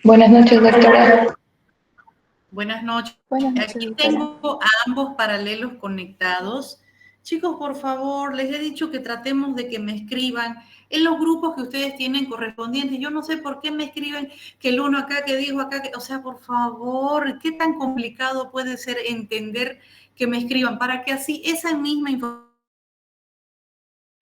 Buenas noches, doctora. Buenas noches. Buenas noches, Aquí doctora. tengo a ambos paralelos conectados. Chicos, por favor, les he dicho que tratemos de que me escriban en los grupos que ustedes tienen correspondientes. Yo no sé por qué me escriben que el uno acá, que dijo acá, o sea, por favor, ¿qué tan complicado puede ser entender que me escriban? Para que así esa misma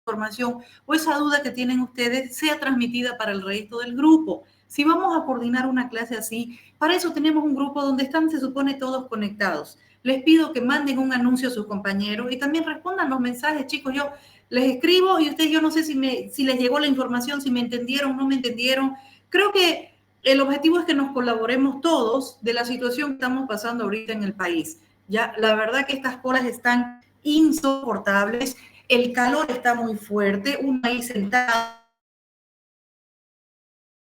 información o esa duda que tienen ustedes sea transmitida para el resto del grupo. Si vamos a coordinar una clase así, para eso tenemos un grupo donde están, se supone, todos conectados. Les pido que manden un anuncio a sus compañeros y también respondan los mensajes, chicos. Yo les escribo y ustedes, yo no sé si les llegó la información, si me entendieron o no me entendieron. Creo que el objetivo es que nos colaboremos todos de la situación que estamos pasando ahorita en el país. Ya, la verdad que estas colas están insoportables, el calor está muy fuerte, uno ahí sentado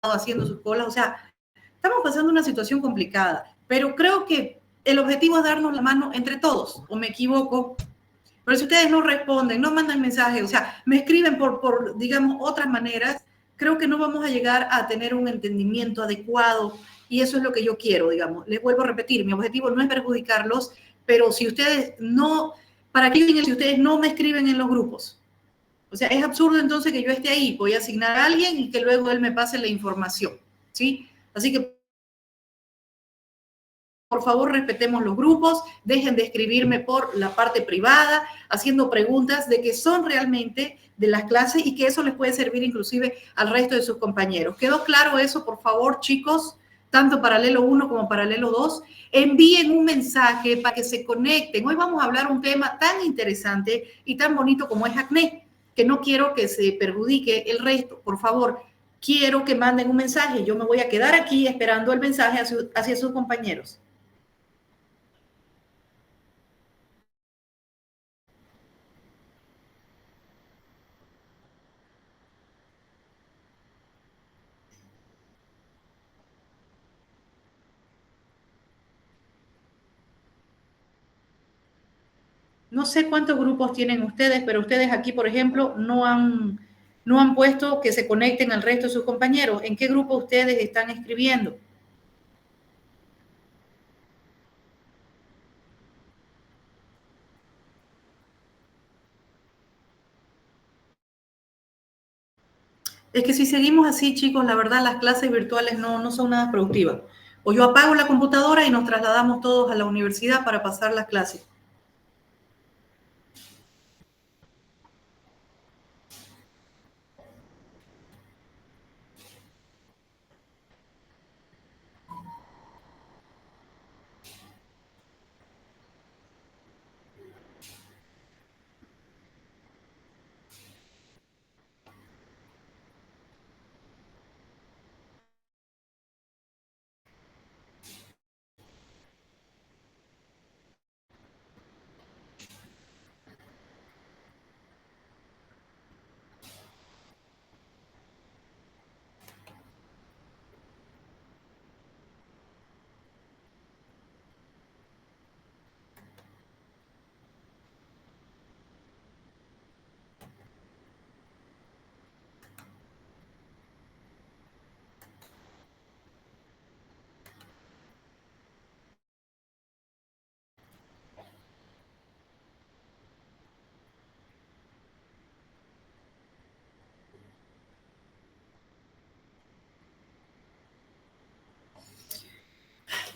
haciendo sus colas, o sea, estamos pasando una situación complicada, pero creo que el objetivo es darnos la mano entre todos, o me equivoco. Pero si ustedes no responden, no mandan mensajes, o sea, me escriben por, digamos, otras maneras, creo que no vamos a llegar a tener un entendimiento adecuado y eso es lo que yo quiero, digamos. Les vuelvo a repetir, mi objetivo no es perjudicarlos, pero si ustedes no, ¿para qué si ustedes no me escriben en los grupos? O sea, es absurdo entonces que yo esté ahí, voy a asignar a alguien y que luego él me pase la información, ¿sí? Así que por favor, respetemos los grupos, dejen de escribirme por la parte privada, haciendo preguntas de que son realmente de las clases y que eso les puede servir inclusive al resto de sus compañeros. ¿Quedó claro eso, por favor, chicos? Tanto paralelo 1 como paralelo 2. Envíen un mensaje para que se conecten. Hoy vamos a hablar un tema tan interesante y tan bonito como es acné, que no quiero que se perjudique el resto. Por favor, quiero que manden un mensaje. Yo me voy a quedar aquí esperando el mensaje hacia sus compañeros. No sé cuántos grupos tienen ustedes, pero ustedes aquí, por ejemplo, no han puesto que se conecten al resto de sus compañeros. ¿En qué grupo ustedes están escribiendo? Es que si seguimos así, chicos, la verdad las clases virtuales no son nada productivas. O yo apago la computadora y nos trasladamos todos a la universidad para pasar las clases.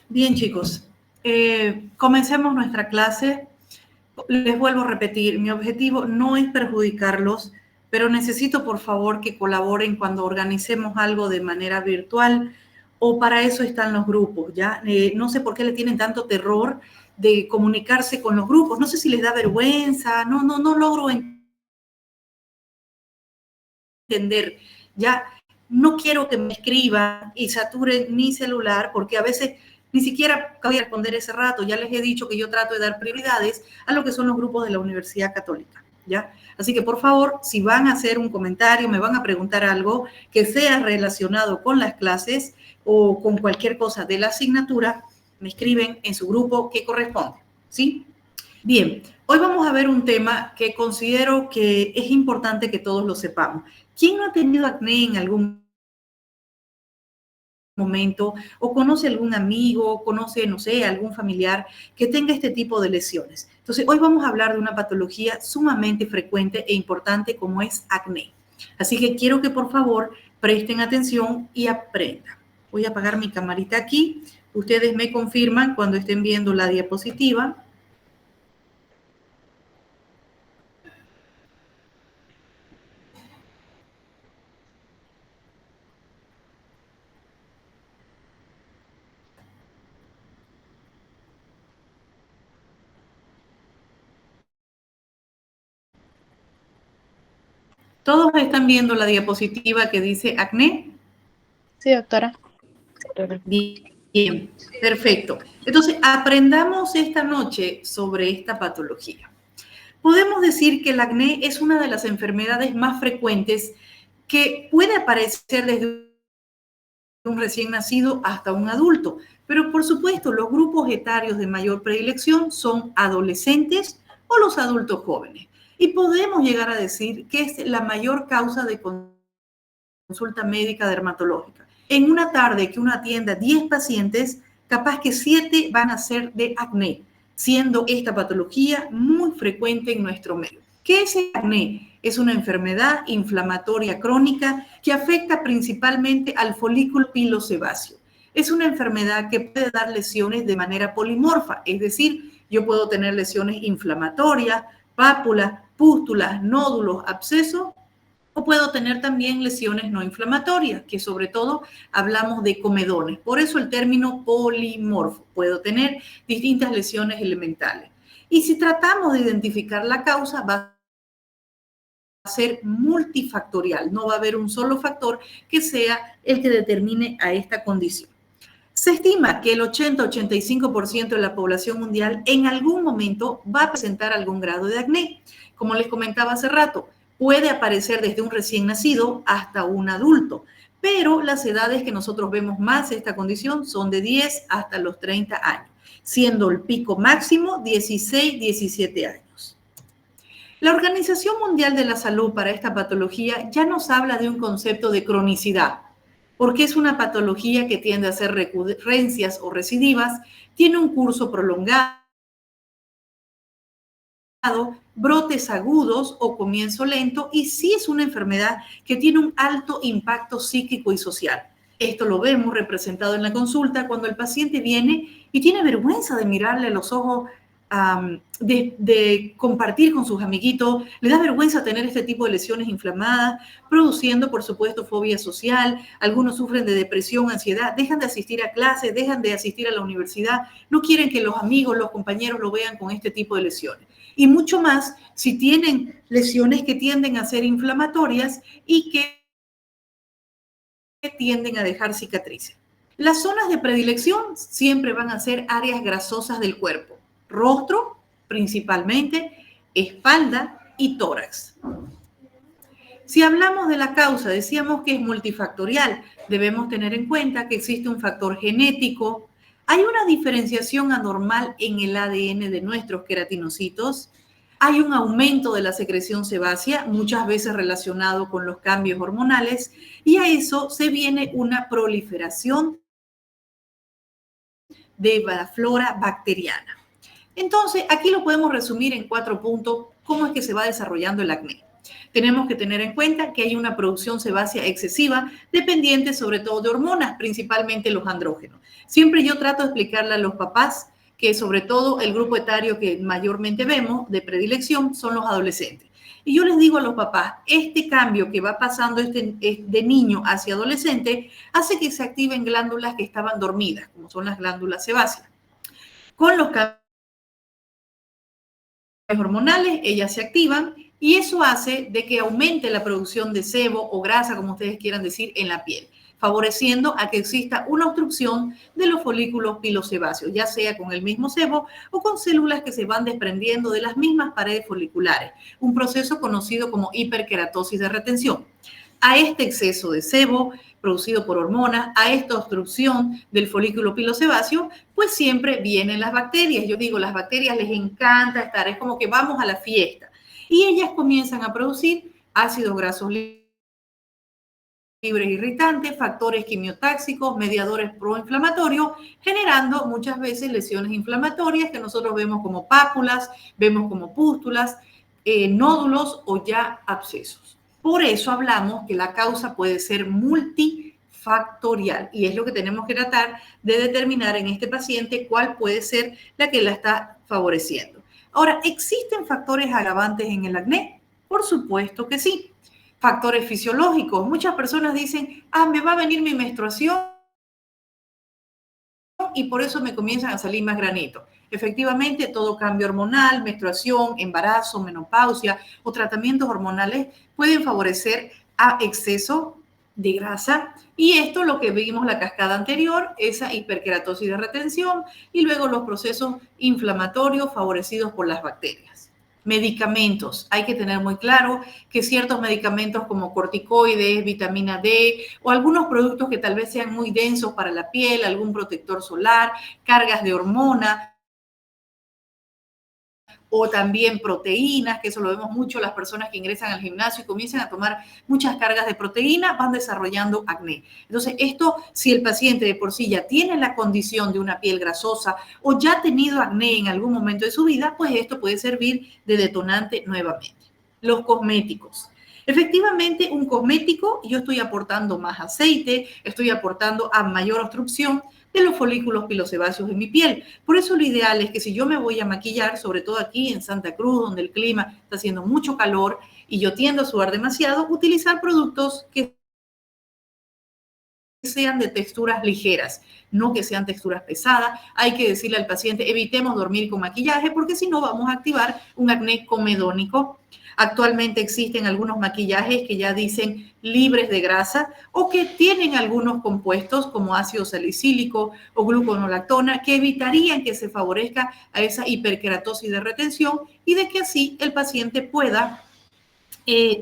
Bien, chicos, comencemos nuestra clase. Les vuelvo a repetir, mi objetivo no es perjudicarlos, pero necesito por favor que colaboren cuando organicemos algo de manera virtual o para eso están los grupos, ¿ya? No sé por qué le tienen tanto terror de comunicarse con los grupos, no sé si les da vergüenza, no logro entender, ¿ya? No quiero que me escriban y saturen mi celular porque a veces ni siquiera voy a responder ese rato. Ya les he dicho que yo trato de dar prioridades a lo que son los grupos de la Universidad Católica, ¿ya? Así que, por favor, si van a hacer un comentario, me van a preguntar algo que sea relacionado con las clases o con cualquier cosa de la asignatura, me escriben en su grupo que corresponde, ¿sí? Bien, hoy vamos a ver un tema que considero que es importante que todos lo sepamos. ¿Quién no ha tenido acné en algún momento o conoce algún amigo, conoce, no sé, algún familiar que tenga este tipo de lesiones. Entonces, hoy vamos a hablar de una patología sumamente frecuente e importante como es acné. Así que quiero que por favor presten atención y aprendan. Voy a apagar mi camarita aquí. Ustedes me confirman cuando estén viendo la diapositiva. ¿Todos están viendo la diapositiva que dice acné? Sí, doctora. Bien, perfecto. Entonces, aprendamos esta noche sobre esta patología. Podemos decir que el acné es una de las enfermedades más frecuentes que puede aparecer desde un recién nacido hasta un adulto, pero por supuesto los grupos etarios de mayor predilección son adolescentes o los adultos jóvenes. Y podemos llegar a decir que es la mayor causa de consulta médica dermatológica. En una tarde que uno atienda 10 pacientes, capaz que 7 van a ser de acné, siendo esta patología muy frecuente en nuestro medio. ¿Qué es el acné? Es una enfermedad inflamatoria crónica que afecta principalmente al folículo pilosebáceo. Es una enfermedad que puede dar lesiones de manera polimorfa, es decir, yo puedo tener lesiones inflamatorias, pápulas, pústulas, nódulos, abscesos, o puedo tener también lesiones no inflamatorias, que sobre todo hablamos de comedones. Por eso el término polimorfo. Puedo tener distintas lesiones elementales. Y si tratamos de identificar la causa, va a ser multifactorial. No va a haber un solo factor que sea el que determine a esta condición. Se estima que el 80-85% de la población mundial en algún momento va a presentar algún grado de acné. Como les comentaba hace rato, puede aparecer desde un recién nacido hasta un adulto, pero las edades que nosotros vemos más esta condición son de 10 hasta los 30 años, siendo el pico máximo 16-17 años. La Organización Mundial de la Salud para esta patología ya nos habla de un concepto de cronicidad, porque es una patología que tiende a ser recurrencias o recidivas, tiene un curso prolongado, brotes agudos o comienzo lento, y sí es una enfermedad que tiene un alto impacto psíquico y social. Esto lo vemos representado en la consulta cuando el paciente viene y tiene vergüenza de mirarle a los ojos, de compartir con sus amiguitos, le da vergüenza tener este tipo de lesiones inflamadas, produciendo, por supuesto, fobia social. Algunos sufren de depresión, ansiedad, dejan de asistir a clases, dejan de asistir a la universidad, no quieren que los amigos, los compañeros lo vean con este tipo de lesiones. Y mucho más si tienen lesiones que tienden a ser inflamatorias y que tienden a dejar cicatrices. Las zonas de predilección siempre van a ser áreas grasosas del cuerpo, rostro principalmente, espalda y tórax. Si hablamos de la causa, decíamos que es multifactorial. Debemos tener en cuenta que existe un factor genético. Hay una diferenciación anormal en el ADN de nuestros queratinocitos. Hay un aumento de la secreción sebácea, muchas veces relacionado con los cambios hormonales, y a eso se viene una proliferación de la flora bacteriana. Entonces, aquí lo podemos resumir en 4 puntos, cómo es que se va desarrollando el acné. Tenemos que tener en cuenta que hay una producción sebácea excesiva, dependiente sobre todo de hormonas, principalmente los andrógenos. Siempre yo trato de explicarle a los papás que sobre todo el grupo etario que mayormente vemos de predilección son los adolescentes. Y yo les digo a los papás, este cambio que va pasando de niño hacia adolescente hace que se activen glándulas que estaban dormidas, como son las glándulas sebáceas. Con los cambios hormonales, ellas se activan y eso hace de que aumente la producción de sebo o grasa, como ustedes quieran decir, en la piel, favoreciendo a que exista una obstrucción de los folículos pilosebáceos, ya sea con el mismo sebo o con células que se van desprendiendo de las mismas paredes foliculares, un proceso conocido como hiperkeratosis de retención. A este exceso de sebo producido por hormonas, a esta obstrucción del folículo pilosebáceo, pues siempre vienen las bacterias. Yo digo, las bacterias les encanta estar, es como que vamos a la fiesta. Y ellas comienzan a producir ácidos grasos fibras irritantes, factores quimiotáxicos, mediadores proinflamatorios, generando muchas veces lesiones inflamatorias que nosotros vemos como pápulas, vemos como pústulas, nódulos o ya abscesos. Por eso hablamos que la causa puede ser multifactorial y es lo que tenemos que tratar de determinar en este paciente cuál puede ser la que la está favoreciendo. Ahora, ¿existen factores agravantes en el acné? Por supuesto que sí. Factores fisiológicos. Muchas personas dicen, me va a venir mi menstruación y por eso me comienzan a salir más granitos. Efectivamente, todo cambio hormonal, menstruación, embarazo, menopausia o tratamientos hormonales pueden favorecer a exceso de grasa y esto lo que vimos la cascada anterior, esa hiperkeratosis de retención y luego los procesos inflamatorios favorecidos por las bacterias. Medicamentos. Hay que tener muy claro que ciertos medicamentos como corticoides, vitamina D o algunos productos que tal vez sean muy densos para la piel, algún protector solar, cargas de hormona o también proteínas, que eso lo vemos mucho las personas que ingresan al gimnasio y comienzan a tomar muchas cargas de proteína, van desarrollando acné. Entonces, esto, si el paciente de por sí ya tiene la condición de una piel grasosa o ya ha tenido acné en algún momento de su vida, pues esto puede servir de detonante nuevamente. Los cosméticos. Efectivamente, un cosmético, yo estoy aportando más aceite, estoy aportando a mayor obstrucción de los folículos pilosebáceos en mi piel. Por eso lo ideal es que si yo me voy a maquillar, sobre todo aquí en Santa Cruz, donde el clima está haciendo mucho calor y yo tiendo a sudar demasiado, utilizar productos que sean de texturas ligeras, no que sean texturas pesadas. Hay que decirle al paciente, evitemos dormir con maquillaje porque si no vamos a activar un acné comedónico. Actualmente existen algunos maquillajes que ya dicen libres de grasa o que tienen algunos compuestos como ácido salicílico o gluconolactona que evitarían que se favorezca a esa hiperkeratosis de retención y de que así el paciente pueda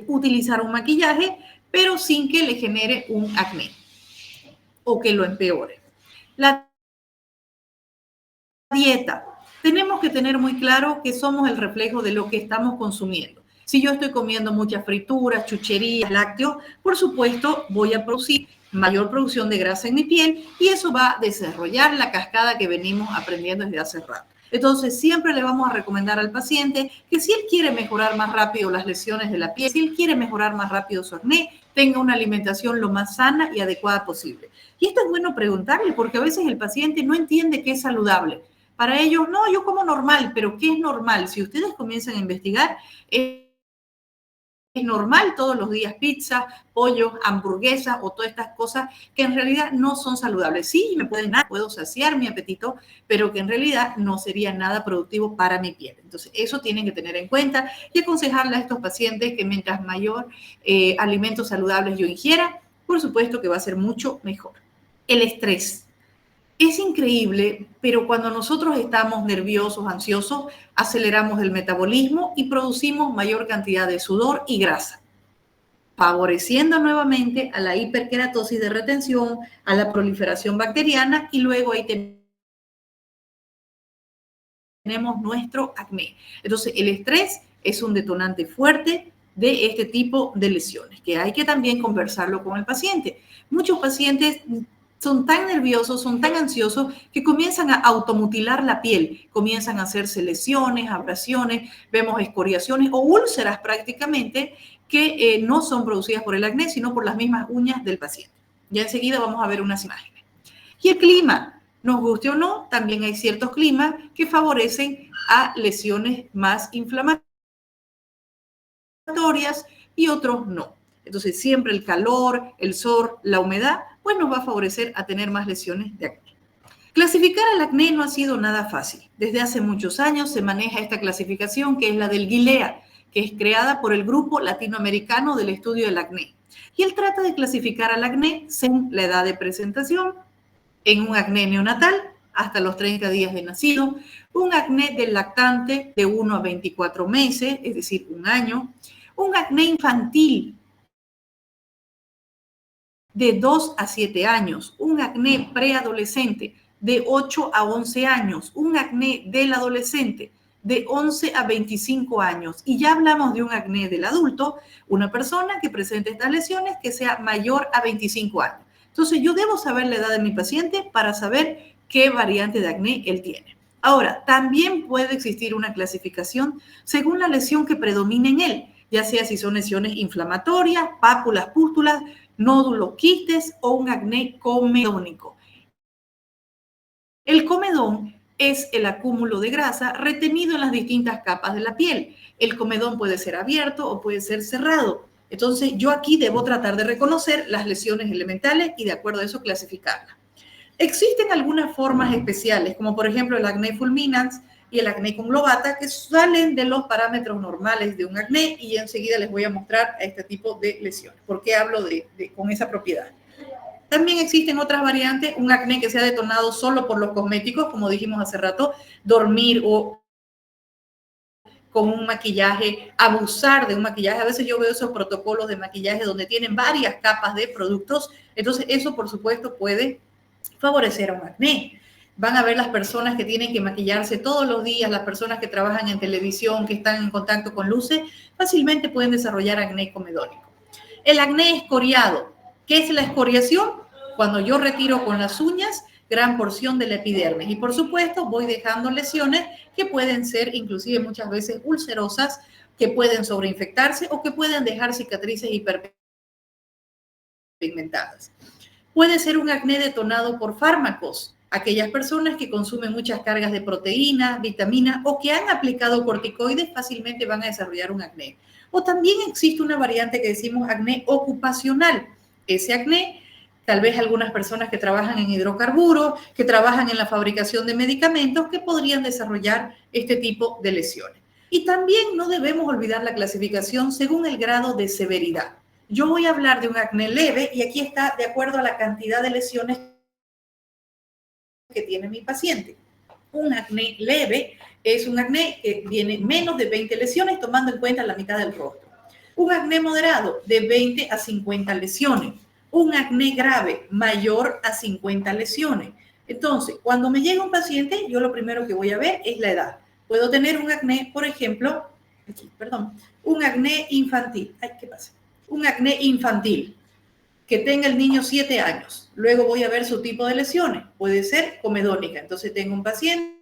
utilizar un maquillaje pero sin que le genere un acné o que lo empeore. La dieta. Tenemos que tener muy claro que somos el reflejo de lo que estamos consumiendo. Si yo estoy comiendo muchas frituras, chucherías, lácteos, por supuesto voy a producir mayor producción de grasa en mi piel y eso va a desarrollar la cascada que venimos aprendiendo desde hace rato. Entonces, siempre le vamos a recomendar al paciente que si él quiere mejorar más rápido las lesiones de la piel, si él quiere mejorar más rápido su acné, tenga una alimentación lo más sana y adecuada posible. Y esto es bueno preguntarle porque a veces el paciente no entiende qué es saludable. Para ellos, no, yo como normal, pero ¿qué es normal? Si ustedes comienzan a investigar, es normal todos los días pizza, pollo, hamburguesas o todas estas cosas que en realidad no son saludables. Sí, me puedo saciar mi apetito, pero que en realidad no sería nada productivo para mi piel. Entonces, eso tienen que tener en cuenta y aconsejarle a estos pacientes que mientras mayor alimentos saludables yo ingiera, por supuesto que va a ser mucho mejor. El estrés. Es increíble, pero cuando nosotros estamos nerviosos, ansiosos, aceleramos el metabolismo y producimos mayor cantidad de sudor y grasa, favoreciendo nuevamente a la hiperkeratosis de retención, a la proliferación bacteriana y luego ahí tenemos nuestro acné. Entonces, el estrés es un detonante fuerte de este tipo de lesiones, que hay que también conversarlo con el paciente. Muchos pacientes son tan nerviosos, son tan ansiosos que comienzan a automutilar la piel, comienzan a hacerse lesiones, abrasiones, vemos escoriaciones o úlceras prácticamente que no son producidas por el acné, sino por las mismas uñas del paciente. Ya enseguida vamos a ver unas imágenes. Y el clima, nos guste o no, también hay ciertos climas que favorecen a lesiones más inflamatorias y otros no. Entonces, siempre el calor, el sol, la humedad, pues nos va a favorecer a tener más lesiones de acné. Clasificar al acné no ha sido nada fácil. Desde hace muchos años se maneja esta clasificación que es la del Gilead, que es creada por el Grupo Latinoamericano del Estudio del Acné. Y él trata de clasificar al acné según la edad de presentación, en un acné neonatal hasta los 30 días de nacido, un acné del lactante de 1 a 24 meses, es decir, un año, un acné infantil de 2 a 7 años, un acné preadolescente de 8 a 11 años, un acné del adolescente de 11 a 25 años. Y ya hablamos de un acné del adulto, una persona que presente estas lesiones que sea mayor a 25 años. Entonces, yo debo saber la edad de mi paciente para saber qué variante de acné él tiene. Ahora, también puede existir una clasificación según la lesión que predomina en él, ya sea si son lesiones inflamatorias, pápulas, pústulas, nódulos, quistes o un acné comedónico. El comedón es el acúmulo de grasa retenido en las distintas capas de la piel. El comedón puede ser abierto o puede ser cerrado. Entonces, yo aquí debo tratar de reconocer las lesiones elementales y de acuerdo a eso clasificarlas. Existen algunas formas especiales, como por ejemplo el acné fulminans y el acné conglobata, que salen de los parámetros normales de un acné y enseguida les voy a mostrar a este tipo de lesiones. ¿Por qué hablo con esa propiedad? También existen otras variantes, un acné que sea detonado solo por los cosméticos, como dijimos hace rato, dormir o con un maquillaje, abusar de un maquillaje. A veces yo veo esos protocolos de maquillaje donde tienen varias capas de productos, entonces eso por supuesto puede favorecer a un acné. Van a ver las personas que tienen que maquillarse todos los días, las personas que trabajan en televisión, que están en contacto con luces, fácilmente pueden desarrollar acné comedónico. El acné escoriado. ¿Qué es la escoriación? Cuando yo retiro con las uñas gran porción de la epidermis y por supuesto voy dejando lesiones que pueden ser inclusive muchas veces ulcerosas, que pueden sobreinfectarse o que pueden dejar cicatrices hiperpigmentadas. Puede ser un acné detonado por fármacos. Aquellas personas que consumen muchas cargas de proteína, vitamina o que han aplicado corticoides fácilmente van a desarrollar un acné. O también existe una variante que decimos acné ocupacional. Ese acné, tal vez algunas personas que trabajan en hidrocarburos, que trabajan en la fabricación de medicamentos, que podrían desarrollar este tipo de lesiones. Y también no debemos olvidar la clasificación según el grado de severidad. Yo voy a hablar de un acné leve y aquí está de acuerdo a la cantidad de lesiones que tiene mi paciente. Un acné leve es un acné que tiene menos de 20 lesiones, tomando en cuenta la mitad del rostro. Un acné moderado, de 20 a 50 lesiones. Un acné grave, mayor a 50 lesiones. Entonces, cuando me llega un paciente, yo lo primero que voy a ver es la edad. Puedo tener un acné, por ejemplo, un acné infantil. Ay, ¿qué pasa? Un acné infantil, que tenga el niño 7 años. Luego voy a ver su tipo de lesiones. Puede ser comedónica. Entonces tengo un paciente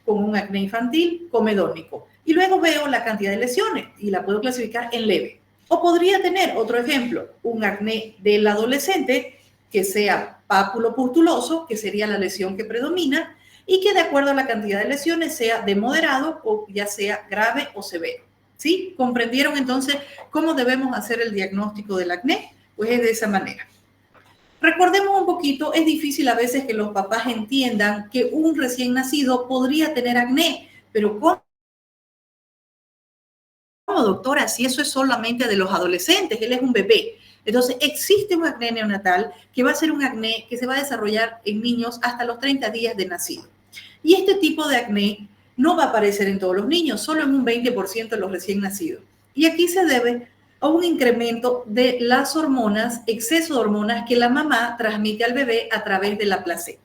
con un acné infantil comedónico. Y luego veo la cantidad de lesiones y la puedo clasificar en leve. O podría tener, otro ejemplo, un acné del adolescente que sea pápulo-pustuloso, que sería la lesión que predomina, y que de acuerdo a la cantidad de lesiones sea de moderado o ya sea grave o severo. ¿Sí? ¿Comprendieron entonces cómo debemos hacer el diagnóstico del acné? Pues es de esa manera. Recordemos un poquito, es difícil a veces que los papás entiendan que un recién nacido podría tener acné, pero ¿cómo, doctora? Si eso es solamente de los adolescentes, él es un bebé. Entonces, existe un acné neonatal que va a ser un acné que se va a desarrollar en niños hasta los 30 días de nacido. Y este tipo de acné no va a aparecer en todos los niños, solo en un 20% de los recién nacidos. Y aquí se debe a un incremento de las hormonas, exceso de hormonas que la mamá transmite al bebé a través de la placenta.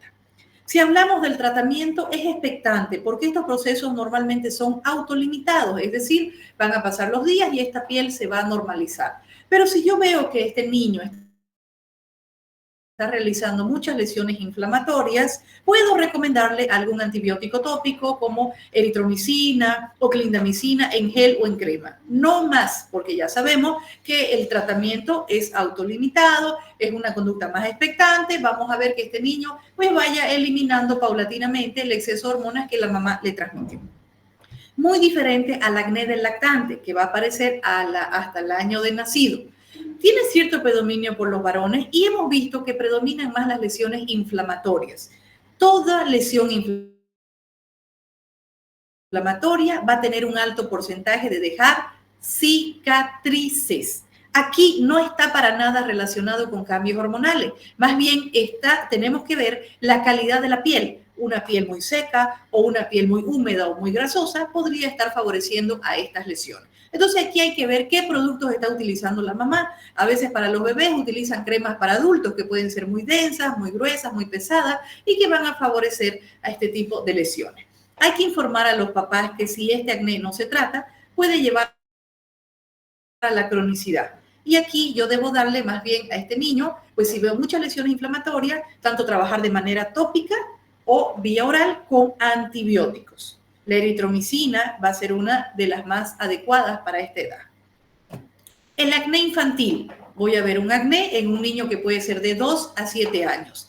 Si hablamos del tratamiento, es expectante, porque estos procesos normalmente son autolimitados, es decir, van a pasar los días y esta piel se va a normalizar. Pero si yo veo que este niño está realizando muchas lesiones inflamatorias, puedo recomendarle algún antibiótico tópico como eritromicina o clindamicina en gel o en crema. No más, porque ya sabemos que el tratamiento es autolimitado, es una conducta más expectante. Vamos a ver que este niño pues vaya eliminando paulatinamente el exceso de hormonas que la mamá le transmitió. Muy diferente al acné del lactante, que va a aparecer hasta el año de nacido. Tiene cierto predominio por los varones y hemos visto que predominan más las lesiones inflamatorias. Toda lesión inflamatoria va a tener un alto porcentaje de dejar cicatrices. Aquí no está para nada relacionado con cambios hormonales. Más bien tenemos que ver la calidad de la piel. una piel muy seca o una piel muy húmeda o muy grasosa podría estar favoreciendo a estas lesiones. Entonces aquí hay que ver qué productos está utilizando la mamá. A veces para los bebés utilizan cremas para adultos que pueden ser muy densas, muy gruesas, muy pesadas y que van a favorecer a este tipo de lesiones. Hay que informar a los papás que si este acné no se trata, puede llevar a la cronicidad. Y aquí yo debo darle más bien a este niño, pues si veo muchas lesiones inflamatorias, tanto trabajar de manera tópica o vía oral con antibióticos. La eritromicina va a ser una de las más adecuadas para esta edad. El acné infantil. Voy a ver un acné en un niño que puede ser de 2 a 7 años.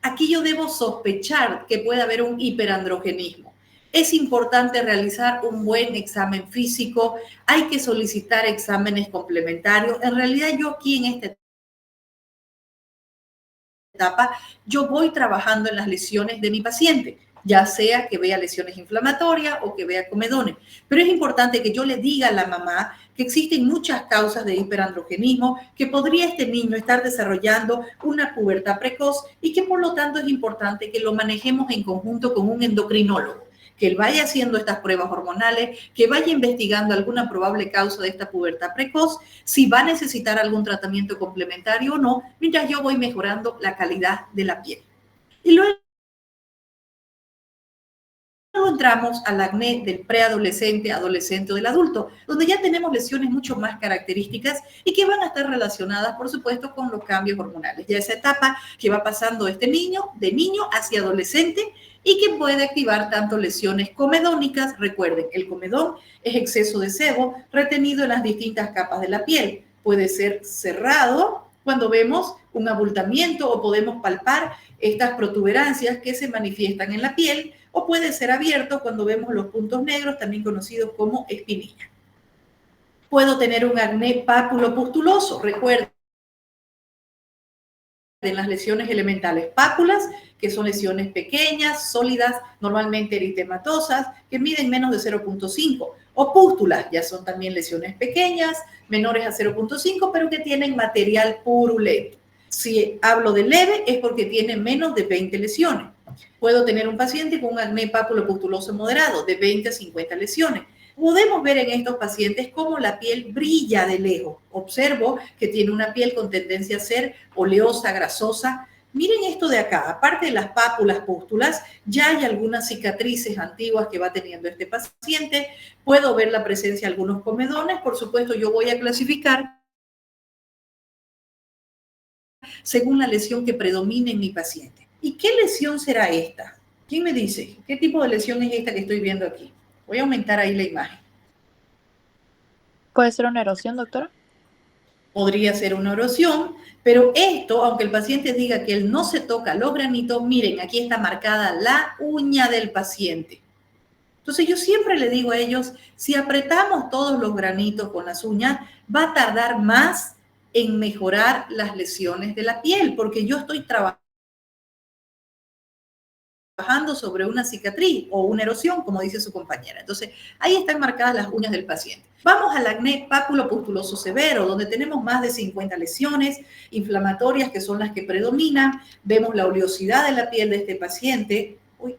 Aquí yo debo sospechar que puede haber un hiperandrogenismo. Es importante realizar un buen examen físico, hay que solicitar exámenes complementarios. En realidad yo aquí en esta etapa, yo voy trabajando en las lesiones de mi paciente, ya sea que vea lesiones inflamatorias o que vea comedones. Pero es importante que yo le diga a la mamá que existen muchas causas de hiperandrogenismo, que podría este niño estar desarrollando una pubertad precoz y que por lo tanto es importante que lo manejemos en conjunto con un endocrinólogo, que él vaya haciendo estas pruebas hormonales, que vaya investigando alguna probable causa de esta pubertad precoz, si va a necesitar algún tratamiento complementario o no, mientras yo voy mejorando la calidad de la piel. Y luego entramos al acné del preadolescente, adolescente o del adulto, donde ya tenemos lesiones mucho más características y que van a estar relacionadas, por supuesto, con los cambios hormonales. Ya esa etapa que va pasando este niño, de niño hacia adolescente, y que puede activar tanto lesiones comedónicas. Recuerden, el comedón es exceso de sebo retenido en las distintas capas de la piel. Puede ser cerrado cuando vemos un abultamiento o podemos palpar estas protuberancias que se manifiestan en la piel, o puede ser abierto cuando vemos los puntos negros, también conocidos como espinilla. Puedo tener un acné pápulo-pustuloso. Recuerden, en las lesiones elementales, pápulas, que son lesiones pequeñas, sólidas, normalmente eritematosas, que miden menos de 0.5, o pústulas, ya son también lesiones pequeñas, menores a 0.5, pero que tienen material purulento. Si hablo de leve, es porque tiene menos de 20 lesiones. Puedo tener un paciente con un acné pápulo-pustuloso moderado, de 20 a 50 lesiones. Podemos ver en estos pacientes cómo la piel brilla de lejos. Observo que tiene una piel con tendencia a ser oleosa, grasosa. Miren esto de acá, aparte de las pápulas, pústulas, ya hay algunas cicatrices antiguas que va teniendo este paciente. Puedo ver la presencia de algunos comedones. Por supuesto, yo voy a clasificar según la lesión que predomine en mi paciente. ¿Y qué lesión será esta? ¿Quién me dice? ¿Qué tipo de lesión es esta que estoy viendo aquí? Voy a aumentar ahí la imagen. ¿Puede ser una erosión, doctora? Podría ser una erosión, pero esto, aunque el paciente diga que él no se toca los granitos, miren, aquí está marcada la uña del paciente. Entonces yo siempre le digo a ellos, si apretamos todos los granitos con las uñas, va a tardar más en mejorar las lesiones de la piel, porque yo estoy trabajando sobre una cicatriz o una erosión, como dice su compañera. Entonces, ahí están marcadas las uñas del paciente. Vamos al acné pápulo-pustuloso severo, donde tenemos más de 50 lesiones inflamatorias que son las que predominan. Vemos la oleosidad de la piel de este paciente. Uy,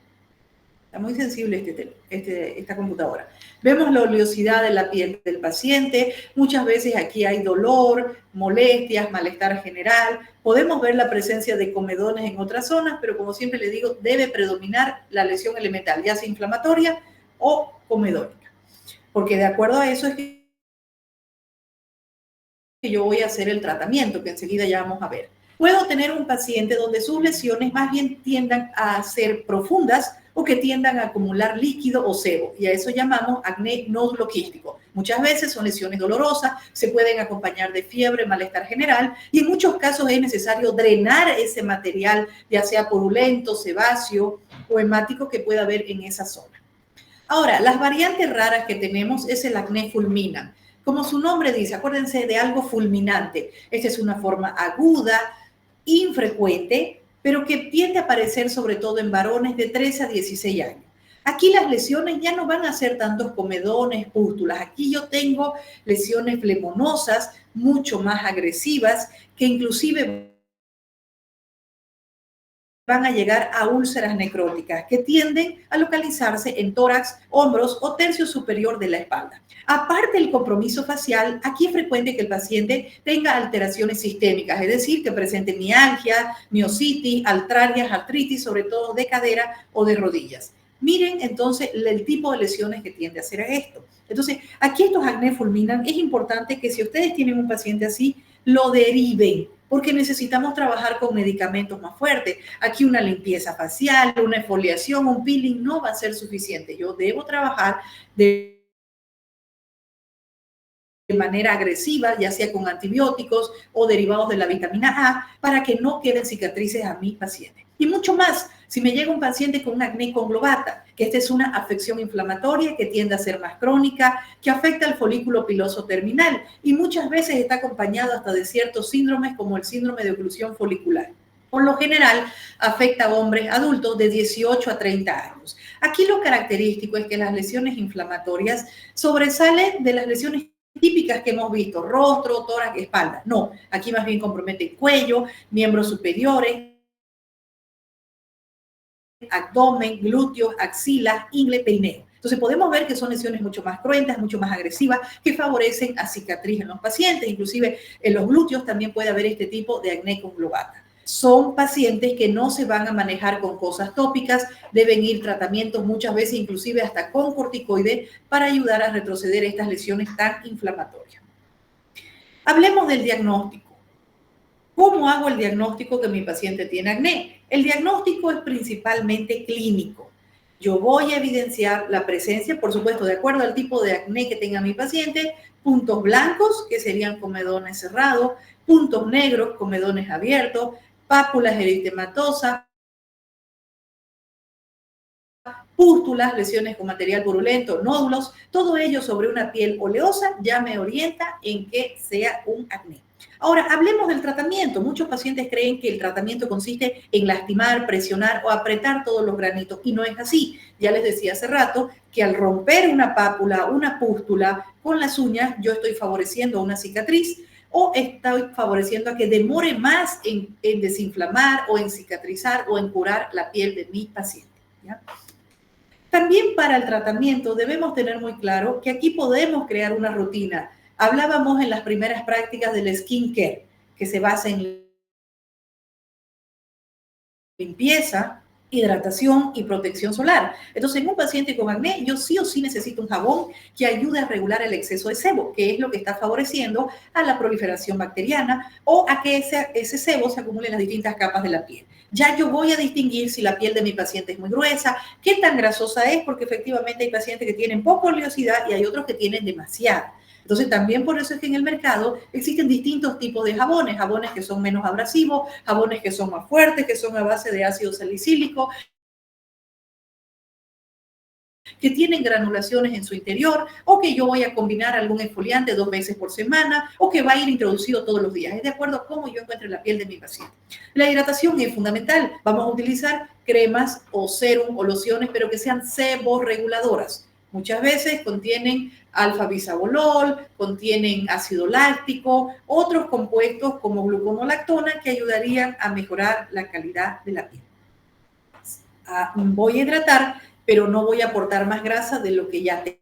está muy sensible esta computadora. Vemos la oleosidad de la piel del paciente. Muchas veces aquí hay dolor, molestias, malestar general. Podemos ver la presencia de comedones en otras zonas, pero como siempre le digo, debe predominar la lesión elemental, ya sea inflamatoria o comedónica. Porque de acuerdo a eso es que yo voy a hacer el tratamiento, que enseguida ya vamos a ver. Puedo tener un paciente donde sus lesiones más bien tiendan a ser profundas o que tiendan a acumular líquido o sebo, y a eso llamamos acné nódulo quístico. Muchas veces son lesiones dolorosas, se pueden acompañar de fiebre, malestar general, y en muchos casos es necesario drenar ese material, ya sea purulento, sebáceo o hemático que pueda haber en esa zona. Ahora, las variantes raras que tenemos es el acné fulminante. Como su nombre dice, acuérdense de algo fulminante. Esta es una forma aguda, infrecuente, pero que tiende a aparecer sobre todo en varones de 13 a 16 años. Aquí las lesiones ya no van a ser tantos comedones, pústulas. Aquí yo tengo lesiones flemonosas, mucho más agresivas, que inclusive van a llegar a úlceras necróticas que tienden a localizarse en tórax, hombros o tercio superior de la espalda. Aparte del compromiso facial, aquí es frecuente que el paciente tenga alteraciones sistémicas, es decir, que presente mialgia, miositis, artritis, sobre todo de cadera o de rodillas. Miren entonces el tipo de lesiones que tiende a hacer esto. Entonces, aquí estos acné fulminan. Es importante que si ustedes tienen un paciente así, lo deriven, porque necesitamos trabajar con medicamentos más fuertes. Aquí una limpieza facial, una exfoliación, un peeling no va a ser suficiente. Yo debo trabajar de manera agresiva, ya sea con antibióticos o derivados de la vitamina A, para que no queden cicatrices a mi paciente. Y mucho más, si me llega un paciente con un acné conglobata, que esta es una afección inflamatoria que tiende a ser más crónica, que afecta al folículo piloso terminal y muchas veces está acompañado hasta de ciertos síndromes como el síndrome de oclusión folicular. Por lo general, afecta a hombres adultos de 18 a 30 años. Aquí lo característico es que las lesiones inflamatorias sobresalen de las lesiones típicas que hemos visto, rostro, tórax, espalda. No, aquí más bien compromete cuello, miembros superiores, abdomen, glúteos, axilas, ingle, perineo. Entonces podemos ver que son lesiones mucho más cruentas, mucho más agresivas, que favorecen a cicatriz en los pacientes. Inclusive en los glúteos también puede haber este tipo de acné conglobata. Son pacientes que no se van a manejar con cosas tópicas, deben ir tratamientos muchas veces inclusive hasta con corticoides para ayudar a retroceder estas lesiones tan inflamatorias. Hablemos del diagnóstico. ¿Cómo hago el diagnóstico que mi paciente tiene acné? El diagnóstico es principalmente clínico. Yo voy a evidenciar la presencia, por supuesto, de acuerdo al tipo de acné que tenga mi paciente, puntos blancos, que serían comedones cerrados, puntos negros, comedones abiertos, pápulas eritematosas, pústulas, lesiones con material purulento, nódulos, todo ello sobre una piel oleosa ya me orienta en que sea un acné. Ahora, hablemos del tratamiento. Muchos pacientes creen que el tratamiento consiste en lastimar, presionar o apretar todos los granitos y no es así. Ya les decía hace rato que al romper una pápula, una pústula con las uñas, yo estoy favoreciendo una cicatriz o estoy favoreciendo a que demore más en desinflamar o en cicatrizar o en curar la piel de mi paciente, ¿ya? También para el tratamiento debemos tener muy claro que aquí podemos crear una rutina. Hablábamos en las primeras prácticas del skincare, que se basa en limpieza, hidratación y protección solar. Entonces, en un paciente con acné, yo sí o sí necesito un jabón que ayude a regular el exceso de sebo, que es lo que está favoreciendo a la proliferación bacteriana o a que ese sebo se acumule en las distintas capas de la piel. Ya yo voy a distinguir si la piel de mi paciente es muy gruesa, qué tan grasosa es, porque efectivamente hay pacientes que tienen poca oleosidad y hay otros que tienen demasiada. Entonces, también por eso es que en el mercado existen distintos tipos de jabones, jabones que son menos abrasivos, jabones que son más fuertes, que son a base de ácido salicílico, que tienen granulaciones en su interior, o que yo voy a combinar algún exfoliante 2 veces por semana, o que va a ir introducido todos los días. Es de acuerdo a cómo yo encuentre la piel de mi paciente. La hidratación es fundamental. Vamos a utilizar cremas o serum o lociones, pero que sean seborreguladoras. Muchas veces contienen alfa-bisabolol, contienen ácido láctico, otros compuestos como gluconolactona que ayudarían a mejorar la calidad de la piel. Voy a hidratar, pero no voy a aportar más grasa de lo que ya tengo.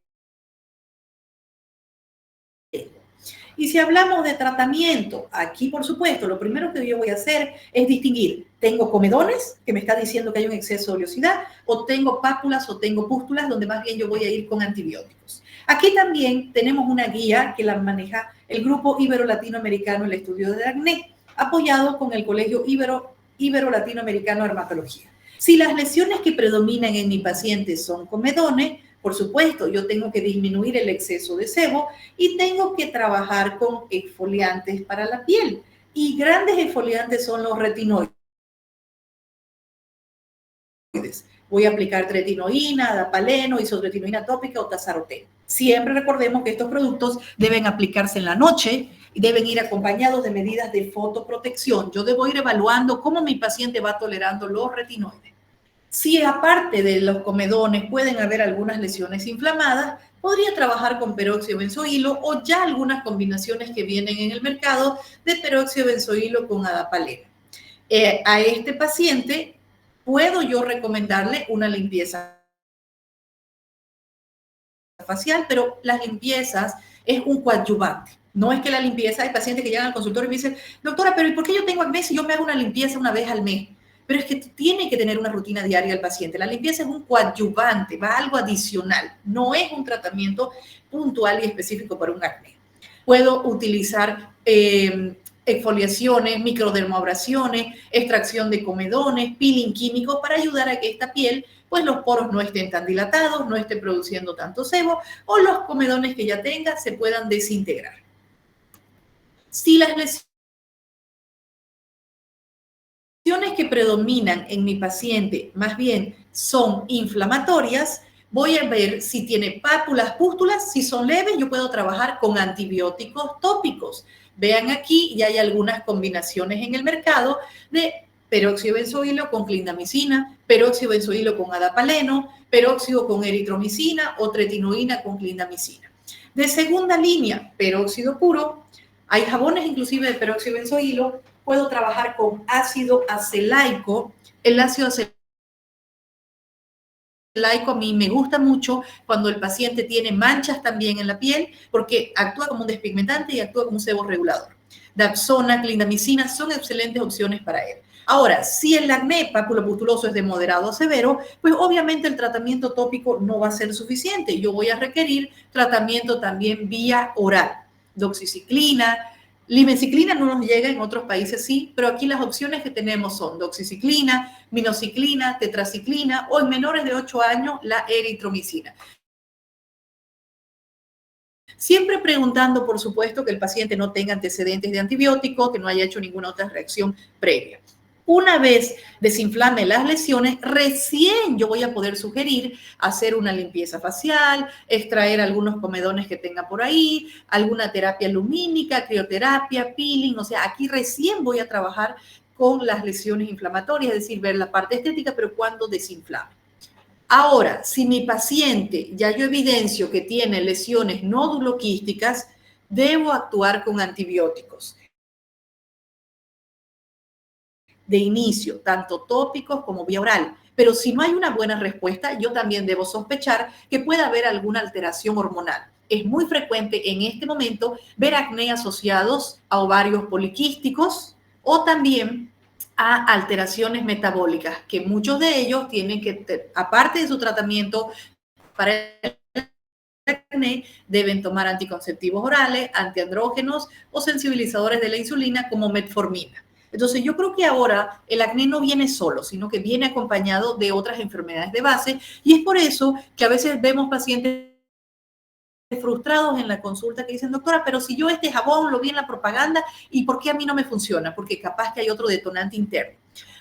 Y si hablamos de tratamiento, aquí por supuesto, lo primero que yo voy a hacer es distinguir, ¿tengo comedones que me está diciendo que hay un exceso de oleosidad? ¿O tengo pápulas o tengo pústulas donde más bien yo voy a ir con antibióticos? Aquí también tenemos una guía que la maneja el Grupo Ibero-Latinoamericano, el estudio del acné, apoyado con el Colegio Ibero-Latinoamericano de Dermatología. Si las lesiones que predominan en mi paciente son comedones, por supuesto, yo tengo que disminuir el exceso de sebo y tengo que trabajar con exfoliantes para la piel. Y grandes exfoliantes son los retinoides. Voy a aplicar tretinoína, adapaleno, isotretinoína tópica o tazaroteno. Siempre recordemos que estos productos deben aplicarse en la noche y deben ir acompañados de medidas de fotoprotección. Yo debo ir evaluando cómo mi paciente va tolerando los retinoides. Si aparte de los comedones pueden haber algunas lesiones inflamadas, podría trabajar con peróxido de benzoilo o ya algunas combinaciones que vienen en el mercado de peróxido de benzoilo con adapaleno. A este paciente puedo yo recomendarle una limpieza facial, pero las limpiezas es un coadyuvante. No es que la limpieza, hay pacientes que llegan al consultorio y me dicen, doctora, pero ¿y por qué yo tengo acné si yo me hago una limpieza una vez al mes? Pero es que tiene que tener una rutina diaria el paciente. La limpieza es un coadyuvante, va algo adicional. No es un tratamiento puntual y específico para un acné. Puedo utilizar exfoliaciones, microdermabrasiones, extracción de comedones, peeling químico para ayudar a que esta piel, pues los poros no estén tan dilatados, no esté produciendo tanto sebo o los comedones que ya tenga se puedan desintegrar. Si las lesiones que predominan en mi paciente más bien son inflamatorias, voy a ver si tiene pápulas, pústulas. Si son leves, yo puedo trabajar con antibióticos tópicos. Vean aquí, ya hay algunas combinaciones en el mercado de peróxido de benzoilo con clindamicina, peróxido de benzoilo con adapaleno, peróxido con eritromicina o tretinoína con clindamicina. De segunda línea, peróxido puro. Hay jabones inclusive de peróxido de benzoilo. Puedo trabajar con ácido acelaico. El ácido acelaico a mí me gusta mucho cuando el paciente tiene manchas también en la piel porque actúa como un despigmentante y actúa como un seborregulador. Dapsona, clindamicina son excelentes opciones para él. Ahora, si el acné papulopustuloso es de moderado a severo, pues obviamente el tratamiento tópico no va a ser suficiente. Yo voy a requerir tratamiento también vía oral. Doxiciclina, limeciclina no nos llega, en otros países sí, pero aquí las opciones que tenemos son doxiciclina, minoxiclina, tetraciclina o en menores de 8 años la eritromicina. Siempre preguntando, por supuesto, que el paciente no tenga antecedentes de antibiótico, que no haya hecho ninguna otra reacción previa. Una vez desinflame las lesiones, recién yo voy a poder sugerir hacer una limpieza facial, extraer algunos comedones que tenga por ahí, alguna terapia lumínica, crioterapia, peeling. O sea, aquí recién voy a trabajar con las lesiones inflamatorias, es decir, ver la parte estética, pero cuando desinflame. Ahora, si mi paciente ya yo evidencio que tiene lesiones nódulo-quísticas, debo actuar con antibióticos de inicio, tanto tópicos como vía oral. Pero si no hay una buena respuesta, yo también debo sospechar que pueda haber alguna alteración hormonal. Es muy frecuente en este momento ver acné asociados a ovarios poliquísticos o también a alteraciones metabólicas, que muchos de ellos tienen que, aparte de su tratamiento para el acné, deben tomar anticonceptivos orales, antiandrógenos o sensibilizadores de la insulina como metformina. Entonces, yo creo que ahora el acné no viene solo, sino que viene acompañado de otras enfermedades de base y es por eso que a veces vemos pacientes frustrados en la consulta que dicen, doctora, pero si yo este jabón lo vi en la propaganda, ¿y por qué a mí no me funciona? Porque capaz que hay otro detonante interno.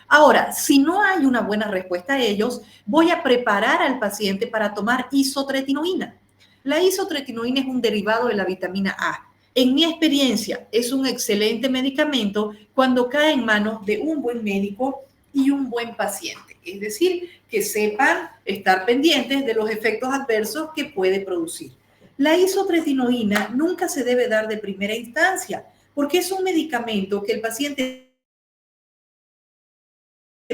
Ahora, si no hay una buena respuesta a ellos, voy a preparar al paciente para tomar isotretinoína. La isotretinoína es un derivado de la vitamina A. En mi experiencia, es un excelente medicamento cuando cae en manos de un buen médico y un buen paciente. Es decir, que sepan estar pendientes de los efectos adversos que puede producir. La isotretinoína nunca se debe dar de primera instancia porque es un medicamento que el paciente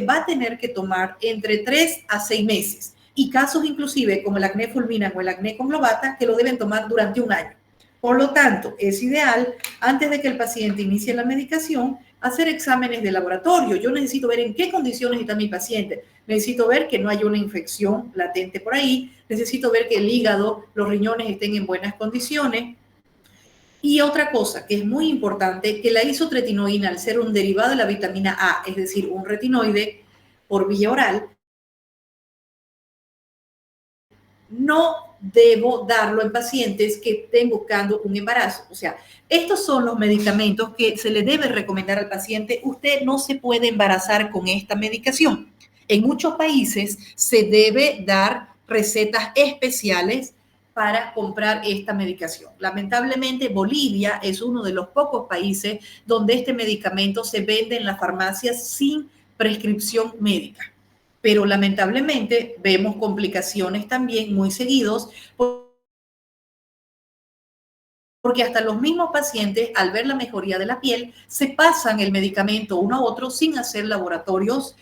va a tener que tomar entre 3 a 6 meses y casos inclusive como el acné fulminante o el acné conglobata que lo deben tomar durante un año. Por lo tanto, es ideal, antes de que el paciente inicie la medicación, hacer exámenes de laboratorio. Yo necesito ver en qué condiciones está mi paciente. Necesito ver que no haya una infección latente por ahí. Necesito ver que el hígado, los riñones estén en buenas condiciones. Y otra cosa que es muy importante, que la isotretinoína, al ser un derivado de la vitamina A, es decir, un retinoide por vía oral, no debo darlo en pacientes que estén buscando un embarazo. O sea, estos son los medicamentos que se le debe recomendar al paciente. Usted no se puede embarazar con esta medicación. En muchos países se debe dar recetas especiales para comprar esta medicación. Lamentablemente, Bolivia es uno de los pocos países donde este medicamento se vende en las farmacias sin prescripción médica. Pero lamentablemente vemos complicaciones también muy seguidos porque hasta los mismos pacientes, al ver la mejoría de la piel, se pasan el medicamento uno a otro sin hacer laboratorios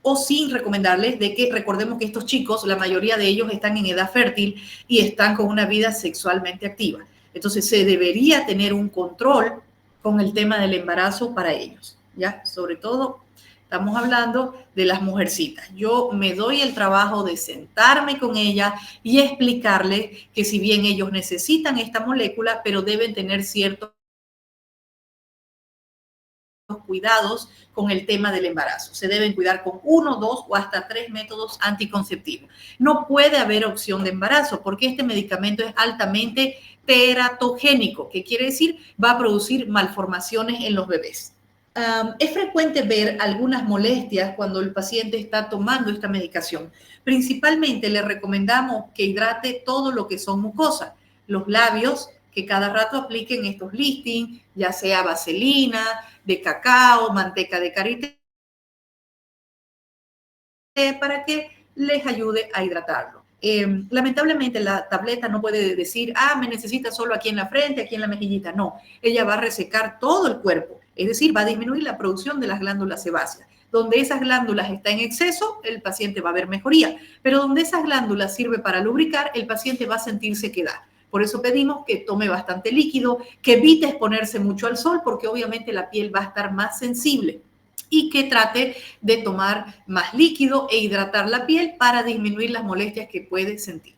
o sin recomendarles de que recordemos que estos chicos, la mayoría de ellos están en edad fértil y están con una vida sexualmente activa. Entonces se debería tener un control con el tema del embarazo para ellos, ¿ya? Sobre todo estamos hablando de las mujercitas. Yo me doy el trabajo de sentarme con ellas y explicarles que si bien ellos necesitan esta molécula, pero deben tener ciertos cuidados con el tema del embarazo. Se deben cuidar con 1, 2 o hasta 3 métodos anticonceptivos. No puede haber opción de embarazo porque este medicamento es altamente teratogénico, que quiere decir va a producir malformaciones en los bebés. Es frecuente ver algunas molestias cuando el paciente está tomando esta medicación. Principalmente le recomendamos que hidrate todo lo que son mucosas, los labios, que cada rato apliquen estos listings, ya sea vaselina, de cacao, manteca de karité, para que les ayude a hidratarlo. Lamentablemente la tableta no puede decir, me necesita solo aquí en la frente, aquí en la mejillita. No, ella va a resecar todo el cuerpo, es decir, va a disminuir la producción de las glándulas sebáceas. Donde esas glándulas están en exceso, el paciente va a ver mejoría, pero donde esas glándulas sirve para lubricar, el paciente va a sentir sequedad. Por eso pedimos que tome bastante líquido, que evite exponerse mucho al sol, porque obviamente la piel va a estar más sensible, y que trate de tomar más líquido e hidratar la piel para disminuir las molestias que puede sentir.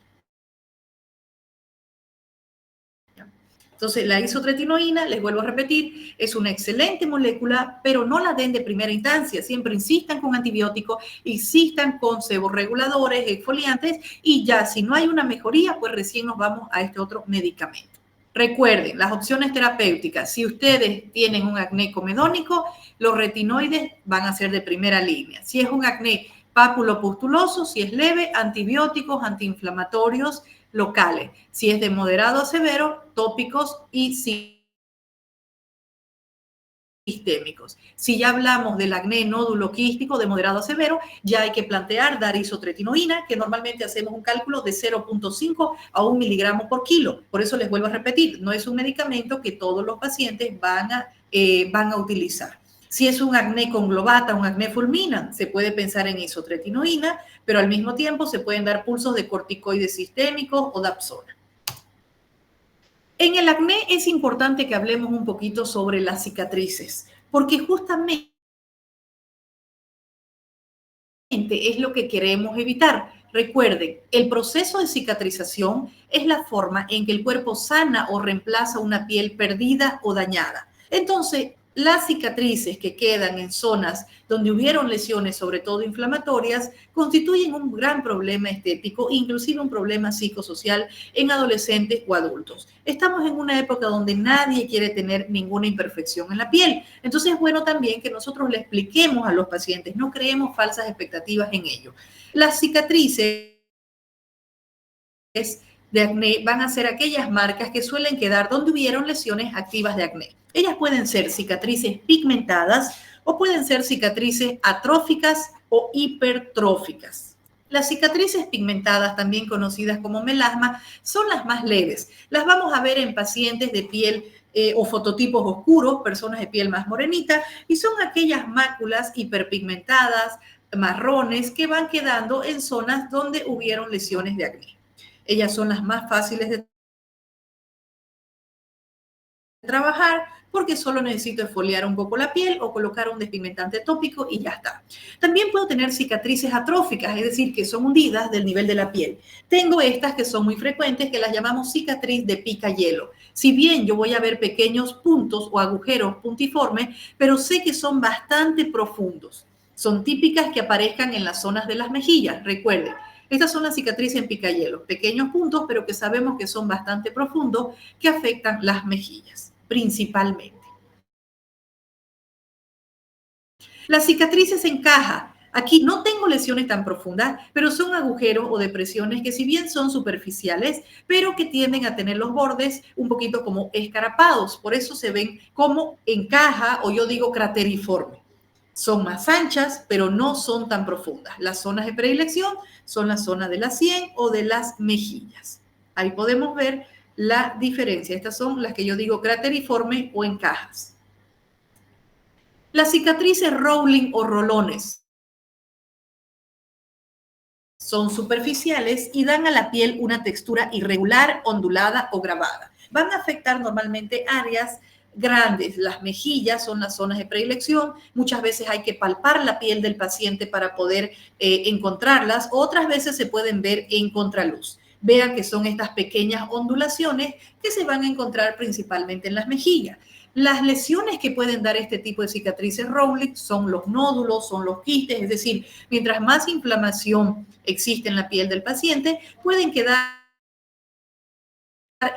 Entonces, la isotretinoína, les vuelvo a repetir, es una excelente molécula, pero no la den de primera instancia. Siempre insistan con antibióticos, insistan con seborreguladores, exfoliantes, y ya si no hay una mejoría, pues recién nos vamos a este otro medicamento. Recuerden, las opciones terapéuticas, si ustedes tienen un acné comedónico, los retinoides van a ser de primera línea. Si es un acné pápulo-pustuloso, si es leve, antibióticos, antiinflamatorios locales. Si es de moderado a severo, tópicos y sistémicos. Si ya hablamos del acné nódulo quístico de moderado a severo, ya hay que plantear dar isotretinoína, que normalmente hacemos un cálculo de 0.5 a 1 miligramo por kilo. Por eso les vuelvo a repetir, no es un medicamento que todos los pacientes van a utilizar. Si es un acné conglobata, un acné fulminans, se puede pensar en isotretinoína, pero al mismo tiempo se pueden dar pulsos de corticoides sistémicos o dapsona. En el acné es importante que hablemos un poquito sobre las cicatrices, porque justamente es lo que queremos evitar. Recuerden, el proceso de cicatrización es la forma en que el cuerpo sana o reemplaza una piel perdida o dañada. Entonces, las cicatrices que quedan en zonas donde hubieron lesiones, sobre todo inflamatorias, constituyen un gran problema estético, inclusive un problema psicosocial en adolescentes o adultos. Estamos en una época donde nadie quiere tener ninguna imperfección en la piel. Entonces es bueno también que nosotros le expliquemos a los pacientes, no creemos falsas expectativas en ello. Las cicatrices de acné van a ser aquellas marcas que suelen quedar donde hubieron lesiones activas de acné. Ellas pueden ser cicatrices pigmentadas o pueden ser cicatrices atróficas o hipertróficas. Las cicatrices pigmentadas, también conocidas como melasma, son las más leves. Las vamos a ver en pacientes de piel o fototipos oscuros, personas de piel más morenita, y son aquellas máculas hiperpigmentadas, marrones, que van quedando en zonas donde hubieron lesiones de acné. Ellas son las más fáciles de trabajar porque solo necesito exfoliar un poco la piel o colocar un despigmentante tópico y ya está. También puedo tener cicatrices atróficas, es decir, que son hundidas del nivel de la piel. Tengo estas que son muy frecuentes, que las llamamos cicatriz de pica hielo. Si bien yo voy a ver pequeños puntos o agujeros puntiformes, pero sé que son bastante profundos. Son típicas que aparezcan en las zonas de las mejillas, recuerden. Estas son las cicatrices en picahielo, pequeños puntos, pero que sabemos que son bastante profundos, que afectan las mejillas, principalmente. Las cicatrices en caja. Aquí no tengo lesiones tan profundas, pero son agujeros o depresiones que si bien son superficiales, pero que tienden a tener los bordes un poquito como escarapados. Por eso se ven como en caja o yo digo crateriforme. Son más anchas, pero no son tan profundas. Las zonas de predilección son la zona de la sien o de las mejillas. Ahí podemos ver la diferencia. Estas son las que yo digo crateriforme o en cajas. Las cicatrices rolling o rolones son superficiales y dan a la piel una textura irregular, ondulada o grabada. Van a afectar normalmente áreas grandes. Las mejillas son las zonas de predilección. Muchas veces hay que palpar la piel del paciente para poder encontrarlas. Otras veces se pueden ver en contraluz. Vean que son estas pequeñas ondulaciones que se van a encontrar principalmente en las mejillas. Las lesiones que pueden dar este tipo de cicatrices Rowley son los nódulos, son los quistes, es decir, mientras más inflamación existe en la piel del paciente, pueden quedar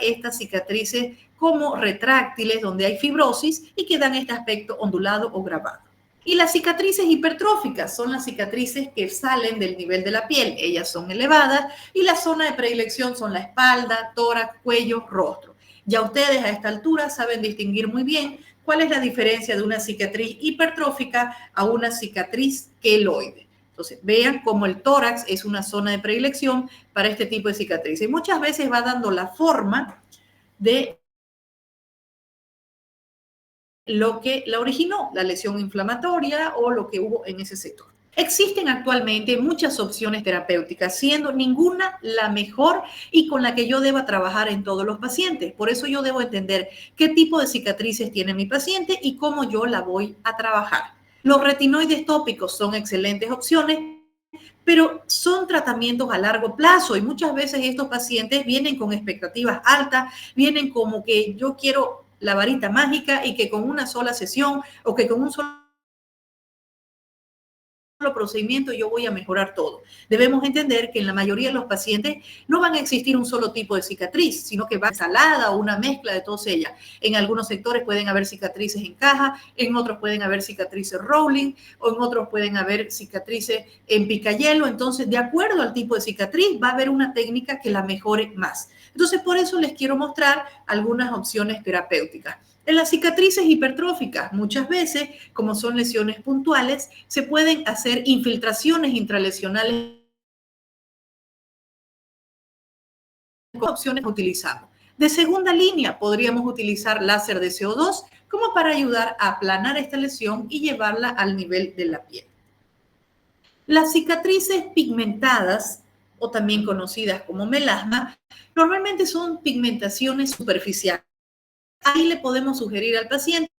estas cicatrices como retráctiles donde hay fibrosis y que dan este aspecto ondulado o grabado. Y las cicatrices hipertróficas son las cicatrices que salen del nivel de la piel. Ellas son elevadas y la zona de predilección son la espalda, tórax, cuello, rostro. Ya ustedes a esta altura saben distinguir muy bien cuál es la diferencia de una cicatriz hipertrófica a una cicatriz queloide. Entonces, vean cómo el tórax es una zona de predilección para este tipo de cicatrices. Y muchas veces va dando la forma de lo que la originó, la lesión inflamatoria o lo que hubo en ese sector. Existen actualmente muchas opciones terapéuticas, siendo ninguna la mejor y con la que yo deba trabajar en todos los pacientes. Por eso yo debo entender qué tipo de cicatrices tiene mi paciente y cómo yo la voy a trabajar. Los retinoides tópicos son excelentes opciones, pero son tratamientos a largo plazo y muchas veces estos pacientes vienen con expectativas altas, vienen como que yo quiero la varita mágica y que con una sola sesión o que con un solo procedimiento yo voy a mejorar todo. Debemos entender que en la mayoría de los pacientes no van a existir un solo tipo de cicatriz, sino que va a ser ensalada o una mezcla de todas ellas. En algunos sectores pueden haber cicatrices en caja, en otros pueden haber cicatrices rolling o en otros pueden haber cicatrices en picayelo. Entonces, de acuerdo al tipo de cicatriz, va a haber una técnica que la mejore más. Entonces, por eso les quiero mostrar algunas opciones terapéuticas. En las cicatrices hipertróficas, muchas veces, como son lesiones puntuales, se pueden hacer infiltraciones intralesionales. ¿Qué opciones utilizamos? De segunda línea, podríamos utilizar láser de CO2 como para ayudar a aplanar esta lesión y llevarla al nivel de la piel. Las cicatrices pigmentadas, o también conocidas como melasma, normalmente son pigmentaciones superficiales. Ahí le podemos sugerir al paciente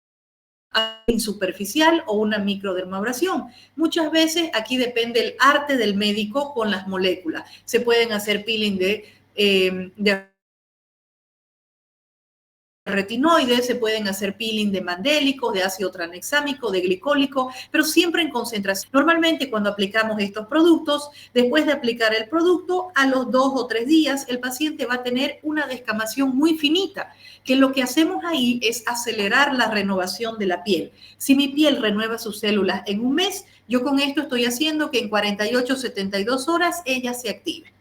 superficial o una microdermabrasión. Muchas veces aquí depende el arte del médico con las moléculas. Se pueden hacer peeling de retinoides, se pueden hacer peeling de mandélicos, de ácido tranexámico, de glicólico, pero siempre en concentración. Normalmente cuando aplicamos estos productos, después de aplicar el producto, a los 2 o 3 días, el paciente va a tener una descamación muy finita, que lo que hacemos ahí es acelerar la renovación de la piel. Si mi piel renueva sus células en un mes, yo con esto estoy haciendo que en 48 o 72 horas ella se active.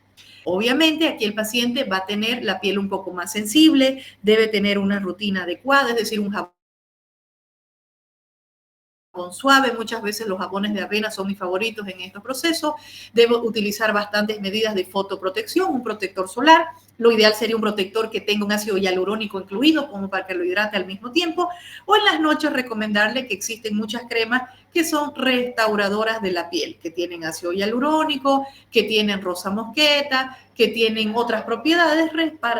Obviamente aquí el paciente va a tener la piel un poco más sensible, debe tener una rutina adecuada, es decir, un jabón suave. Muchas veces los jabones de avena son mis favoritos en estos procesos. Debo utilizar bastantes medidas de fotoprotección, un protector solar. Lo ideal sería un protector que tenga un ácido hialurónico incluido, como para que lo hidrate al mismo tiempo. O en las noches recomendarle que existen muchas cremas que son restauradoras de la piel, que tienen ácido hialurónico, que tienen rosa mosqueta, que tienen otras propiedades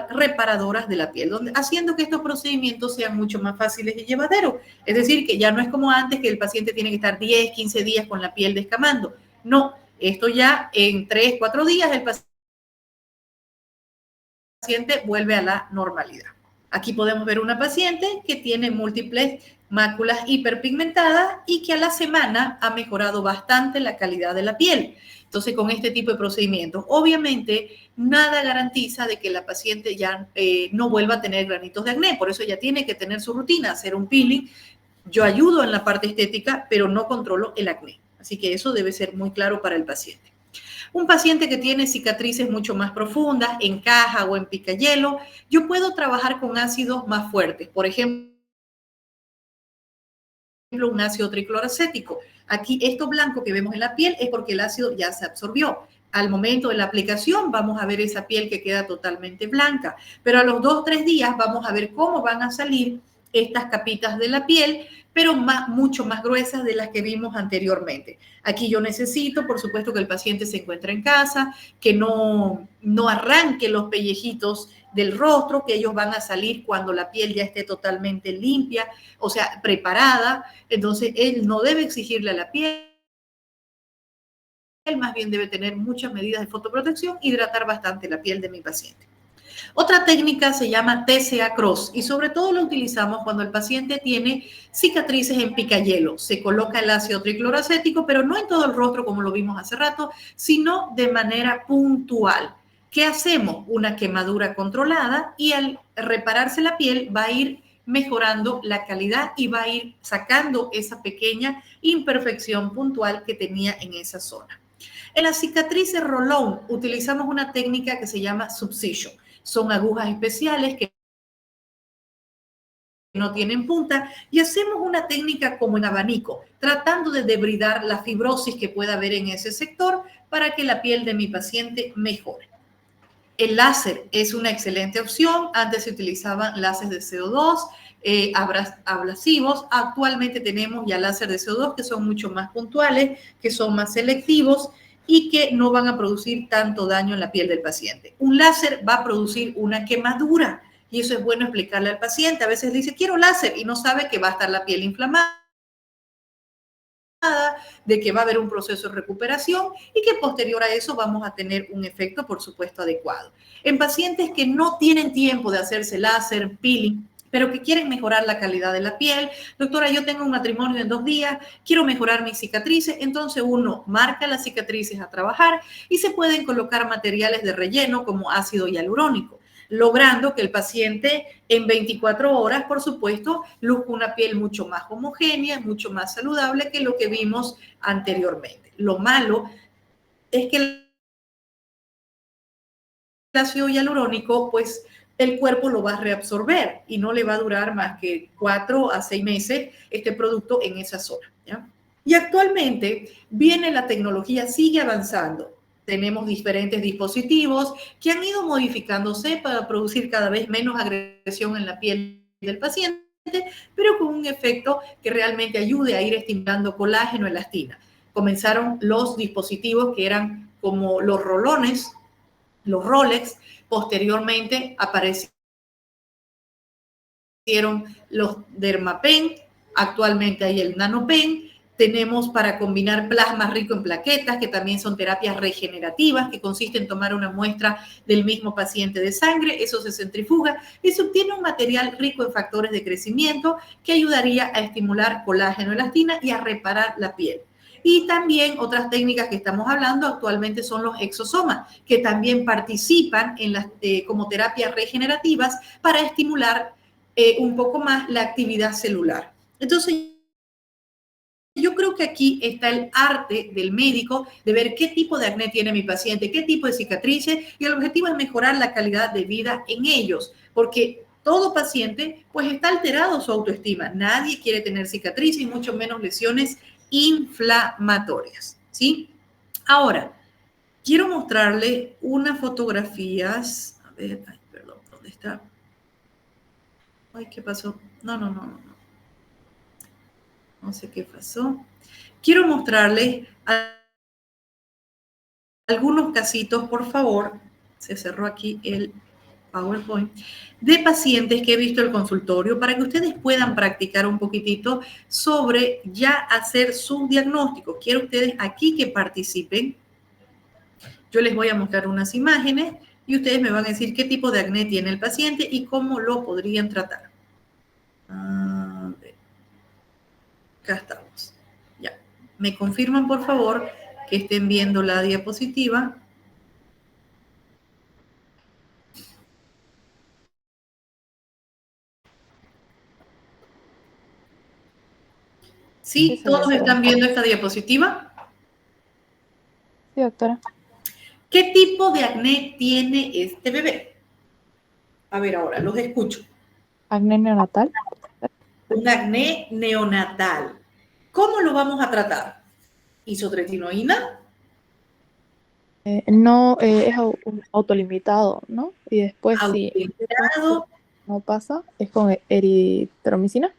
reparadoras de la piel, haciendo que estos procedimientos sean mucho más fáciles y llevaderos. Es decir, que ya no es como antes que el paciente tiene que estar 10, 15 días con la piel descamando. No, esto ya en 3, 4 días el paciente vuelve a la normalidad. Aquí podemos ver una paciente que tiene múltiples máculas hiperpigmentadas y que a la semana ha mejorado bastante la calidad de la piel. Entonces, con este tipo de procedimientos, obviamente, nada garantiza de que la paciente ya no vuelva a tener granitos de acné. Por eso ella tiene que tener su rutina, hacer un peeling. Yo ayudo en la parte estética, pero no controlo el acné. Así que eso debe ser muy claro para el paciente. Un paciente que tiene cicatrices mucho más profundas, en caja o en picayelo, yo puedo trabajar con ácidos más fuertes. Por ejemplo, un ácido tricloracético. Aquí esto blanco que vemos en la piel es porque el ácido ya se absorbió. Al momento de la aplicación vamos a ver esa piel que queda totalmente blanca, pero a los 2 o 3 días vamos a ver cómo van a salir estas capitas de la piel, pero mucho más gruesas de las que vimos anteriormente. Aquí yo necesito, por supuesto, que el paciente se encuentre en casa, que no arranque los pellejitos del rostro, que ellos van a salir cuando la piel ya esté totalmente limpia, o sea, preparada. Entonces, él no debe exigirle a la piel, más bien debe tener muchas medidas de fotoprotección, hidratar bastante la piel de mi paciente. Otra técnica se llama TCA Cross y sobre todo lo utilizamos cuando el paciente tiene cicatrices en picayelo. Se coloca el ácido tricloracético, pero no en todo el rostro como lo vimos hace rato, sino de manera puntual. ¿Qué hacemos? Una quemadura controlada y al repararse la piel va a ir mejorando la calidad y va a ir sacando esa pequeña imperfección puntual que tenía en esa zona. En las cicatrices rolón utilizamos una técnica que se llama subcision. Son agujas especiales que no tienen punta y hacemos una técnica como en abanico, tratando de debridar la fibrosis que pueda haber en ese sector para que la piel de mi paciente mejore. El láser es una excelente opción. Antes se utilizaban láseres de CO2, ablasivos. Actualmente tenemos ya láser de CO2 que son mucho más puntuales, que son más selectivos y que no van a producir tanto daño en la piel del paciente. Un láser va a producir una quemadura y eso es bueno explicarle al paciente. A veces dice, quiero láser y no sabe que va a estar la piel inflamada, de que va a haber un proceso de recuperación y que posterior a eso vamos a tener un efecto, por supuesto, adecuado. En pacientes que no tienen tiempo de hacerse láser, peeling, pero que quieren mejorar la calidad de la piel, doctora, yo tengo un matrimonio en 2 días, quiero mejorar mis cicatrices, entonces uno marca las cicatrices a trabajar y se pueden colocar materiales de relleno como ácido hialurónico, logrando que el paciente en 24 horas, por supuesto, luzca una piel mucho más homogénea, mucho más saludable que lo que vimos anteriormente. Lo malo es que el ácido hialurónico, pues el cuerpo lo va a reabsorber y no le va a durar más que 4 a 6 meses este producto en esa zona, ¿ya? Y actualmente viene la tecnología, sigue avanzando. Tenemos diferentes dispositivos que han ido modificándose para producir cada vez menos agresión en la piel del paciente, pero con un efecto que realmente ayude a ir estimulando colágeno, elastina. Comenzaron los dispositivos que eran como los rolones, los Rolex, posteriormente aparecieron los Dermapen, actualmente hay el NanoPen, tenemos para combinar plasma rico en plaquetas, que también son terapias regenerativas, que consiste en tomar una muestra del mismo paciente de sangre, eso se centrifuga y se obtiene un material rico en factores de crecimiento que ayudaría a estimular colágeno, elastina y a reparar la piel. Y también otras técnicas que estamos hablando actualmente son los exosomas, que también participan en las, como terapias regenerativas para estimular un poco más la actividad celular. Entonces, yo creo que aquí está el arte del médico de ver qué tipo de acné tiene mi paciente, qué tipo de cicatrices, y el objetivo es mejorar la calidad de vida en ellos, porque todo paciente pues está alterado su autoestima. Nadie quiere tener cicatrices y mucho menos lesiones inflamatorias, ¿sí? Ahora, quiero mostrarle unas fotografías. A ver, ay, perdón, ¿dónde está? Ay, ¿qué pasó? No. No sé qué pasó. Quiero mostrarles algunos casitos, por favor. Se cerró aquí el PowerPoint, de pacientes que he visto en el consultorio para que ustedes puedan practicar un poquitito sobre ya hacer su diagnóstico. Quiero ustedes aquí que participen. Yo les voy a mostrar unas imágenes y ustedes me van a decir qué tipo de acné tiene el paciente y cómo lo podrían tratar. Acá estamos. Ya. ¿Me confirman, por favor, que estén viendo la diapositiva? Sí, ¿Sí? ¿Todos señora. están viendo esta diapositiva? Sí, doctora. ¿Qué tipo de acné tiene este bebé? A ver, ahora los escucho. Acné neonatal. Un acné neonatal. ¿Cómo lo vamos a tratar? ¿Isotretinoína? No, es autolimitado, ¿no? Y después sí. Autolimitado. no pasa, es con eritromicina.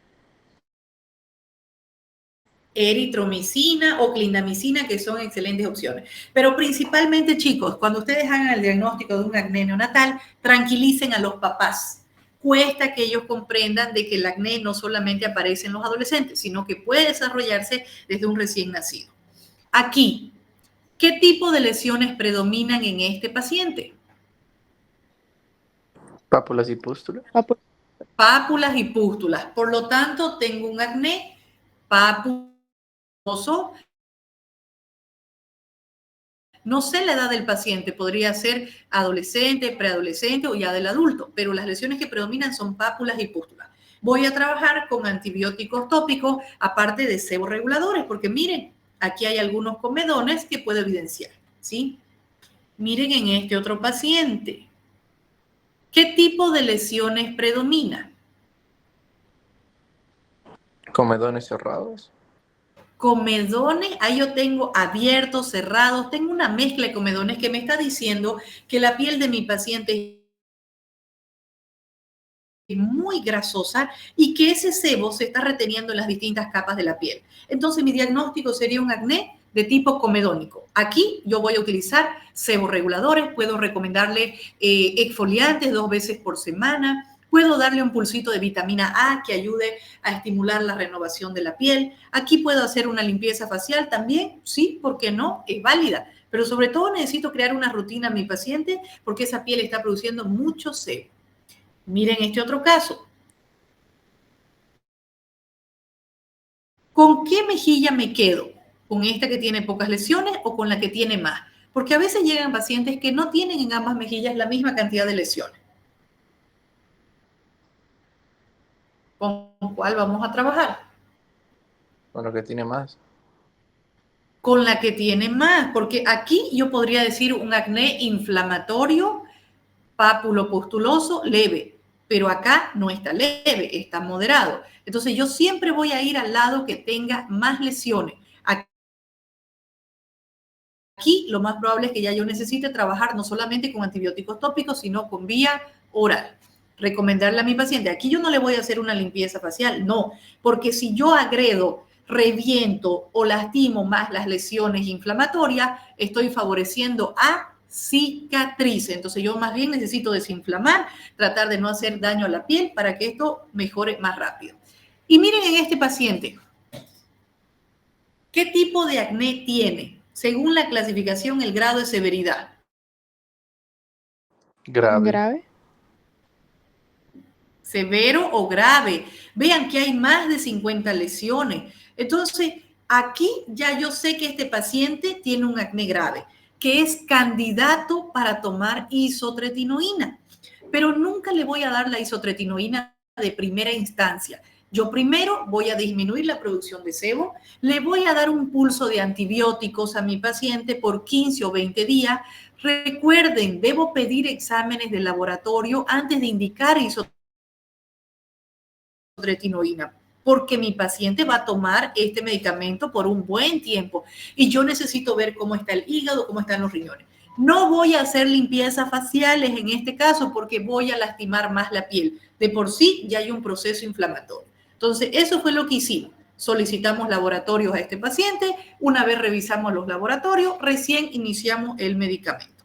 Eritromicina o clindamicina, que son excelentes opciones. Pero principalmente, chicos, cuando ustedes hagan el diagnóstico de un acné neonatal, tranquilicen a los papás. Cuesta que ellos comprendan de que el acné no solamente aparece en los adolescentes, sino que puede desarrollarse desde un recién nacido. Aquí, ¿qué tipo de lesiones predominan en este paciente? Pápulas y pústulas. Pápulas y pústulas. Por lo tanto, tengo un acné papuloso. No sé la edad del paciente, podría ser adolescente, preadolescente o ya del adulto, pero las lesiones que predominan son pápulas y pústulas. Voy a trabajar con antibióticos tópicos, aparte de seborreguladores, porque miren, aquí hay algunos comedones que puedo evidenciar, ¿sí? Miren en este otro paciente. ¿Qué tipo de lesiones predomina? Comedones cerrados. Comedones, ahí yo tengo abiertos, cerrados, tengo una mezcla de comedones que me está diciendo que la piel de mi paciente es muy grasosa y que ese sebo se está reteniendo en las distintas capas de la piel. Entonces mi diagnóstico sería un acné de tipo comedónico. Aquí yo voy a utilizar seborreguladores, puedo recomendarle exfoliantes 2 veces por semana, puedo darle un pulsito de vitamina A que ayude a estimular la renovación de la piel. Aquí puedo hacer una limpieza facial también, sí, ¿por qué no? Es válida. Pero sobre todo necesito crear una rutina a mi paciente porque esa piel está produciendo mucho sebo. Miren este otro caso. ¿Con qué mejilla me quedo? ¿Con esta que tiene pocas lesiones o con la que tiene más? Porque a veces llegan pacientes que no tienen en ambas mejillas la misma cantidad de lesiones. ¿Con cuál vamos a trabajar? Con lo que tiene más. Con la que tiene más, porque aquí yo podría decir un acné inflamatorio, pápulo-pustuloso, leve, pero acá no está leve, está moderado. Entonces yo siempre voy a ir al lado que tenga más lesiones. Aquí lo más probable es que ya yo necesite trabajar no solamente con antibióticos tópicos, sino con vía oral. Recomendarle a mi paciente, aquí yo no le voy a hacer una limpieza facial, no, porque si yo agredo, reviento o lastimo más las lesiones inflamatorias, estoy favoreciendo a cicatriz. Entonces yo más bien necesito desinflamar, tratar de no hacer daño a la piel para que esto mejore más rápido. Y miren en este paciente, ¿qué tipo de acné tiene? Según la clasificación, el grado de severidad. Grave. Grave. Severo o grave. Vean que hay más de 50 lesiones. Entonces, aquí ya yo sé que este paciente tiene un acné grave, que es candidato para tomar isotretinoína. Pero nunca le voy a dar la isotretinoína de primera instancia. Yo primero voy a disminuir la producción de sebo, le voy a dar un pulso de antibióticos a mi paciente por 15 o 20 días. Recuerden, debo pedir exámenes de laboratorio antes de indicar isotretinoína, porque mi paciente va a tomar este medicamento por un buen tiempo y yo necesito ver cómo está el hígado, cómo están los riñones. No voy a hacer limpiezas faciales en este caso porque voy a lastimar más la piel. De por sí ya hay un proceso inflamatorio. Entonces, eso fue lo que hicimos. Solicitamos laboratorios a este paciente. Una vez revisamos los laboratorios, recién iniciamos el medicamento.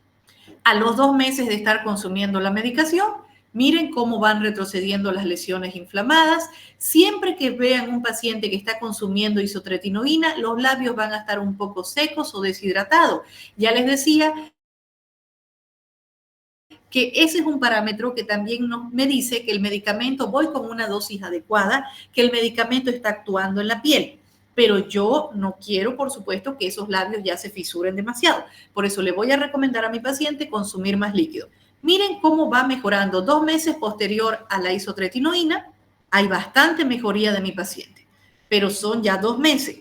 A los 2 meses de estar consumiendo la medicación, miren cómo van retrocediendo las lesiones inflamadas. Siempre que vean un paciente que está consumiendo isotretinoína, los labios van a estar un poco secos o deshidratados. Ya les decía que ese es un parámetro que también me dice que el medicamento, voy con una dosis adecuada, que el medicamento está actuando en la piel. Pero yo no quiero, por supuesto, que esos labios ya se fisuren demasiado. Por eso le voy a recomendar a mi paciente consumir más líquido. Miren cómo va mejorando. 2 meses posterior a la isotretinoína, hay bastante mejoría de mi paciente. Pero son ya 2 meses.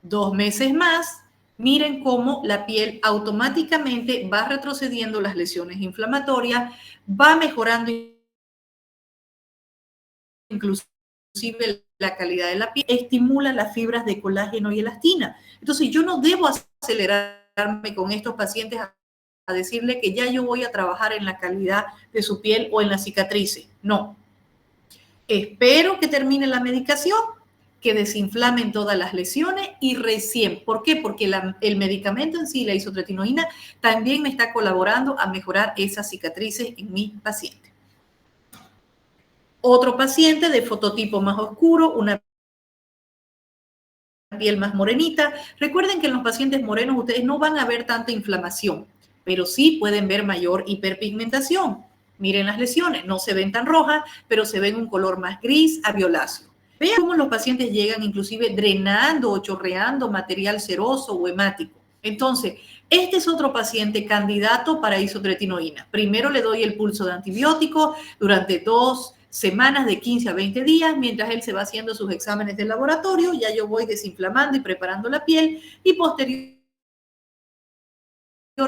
2 meses más, miren cómo la piel automáticamente va retrocediendo las lesiones inflamatorias, va mejorando inclusive la calidad de la piel, estimula las fibras de colágeno y elastina. Entonces yo no debo acelerarme con estos pacientes decirle que ya yo voy a trabajar en la calidad de su piel o en las cicatrices. No. Espero que termine la medicación, que desinflamen todas las lesiones y recién. ¿Por qué? Porque el medicamento en sí, la isotretinoína, también me está colaborando a mejorar esas cicatrices en mi paciente. Otro paciente de fototipo más oscuro, una piel más morenita. Recuerden que en los pacientes morenos ustedes no van a ver tanta inflamación, pero sí pueden ver mayor hiperpigmentación. Miren las lesiones, no se ven tan rojas, pero se ven un color más gris a violáceo. Vean cómo los pacientes llegan inclusive drenando o chorreando material seroso o hemático. Entonces, este es otro paciente candidato para isotretinoína. Primero le doy el pulso de antibiótico durante 2 semanas de 15 a 20 días, mientras él se va haciendo sus exámenes de laboratorio, ya yo voy desinflamando y preparando la piel y posterior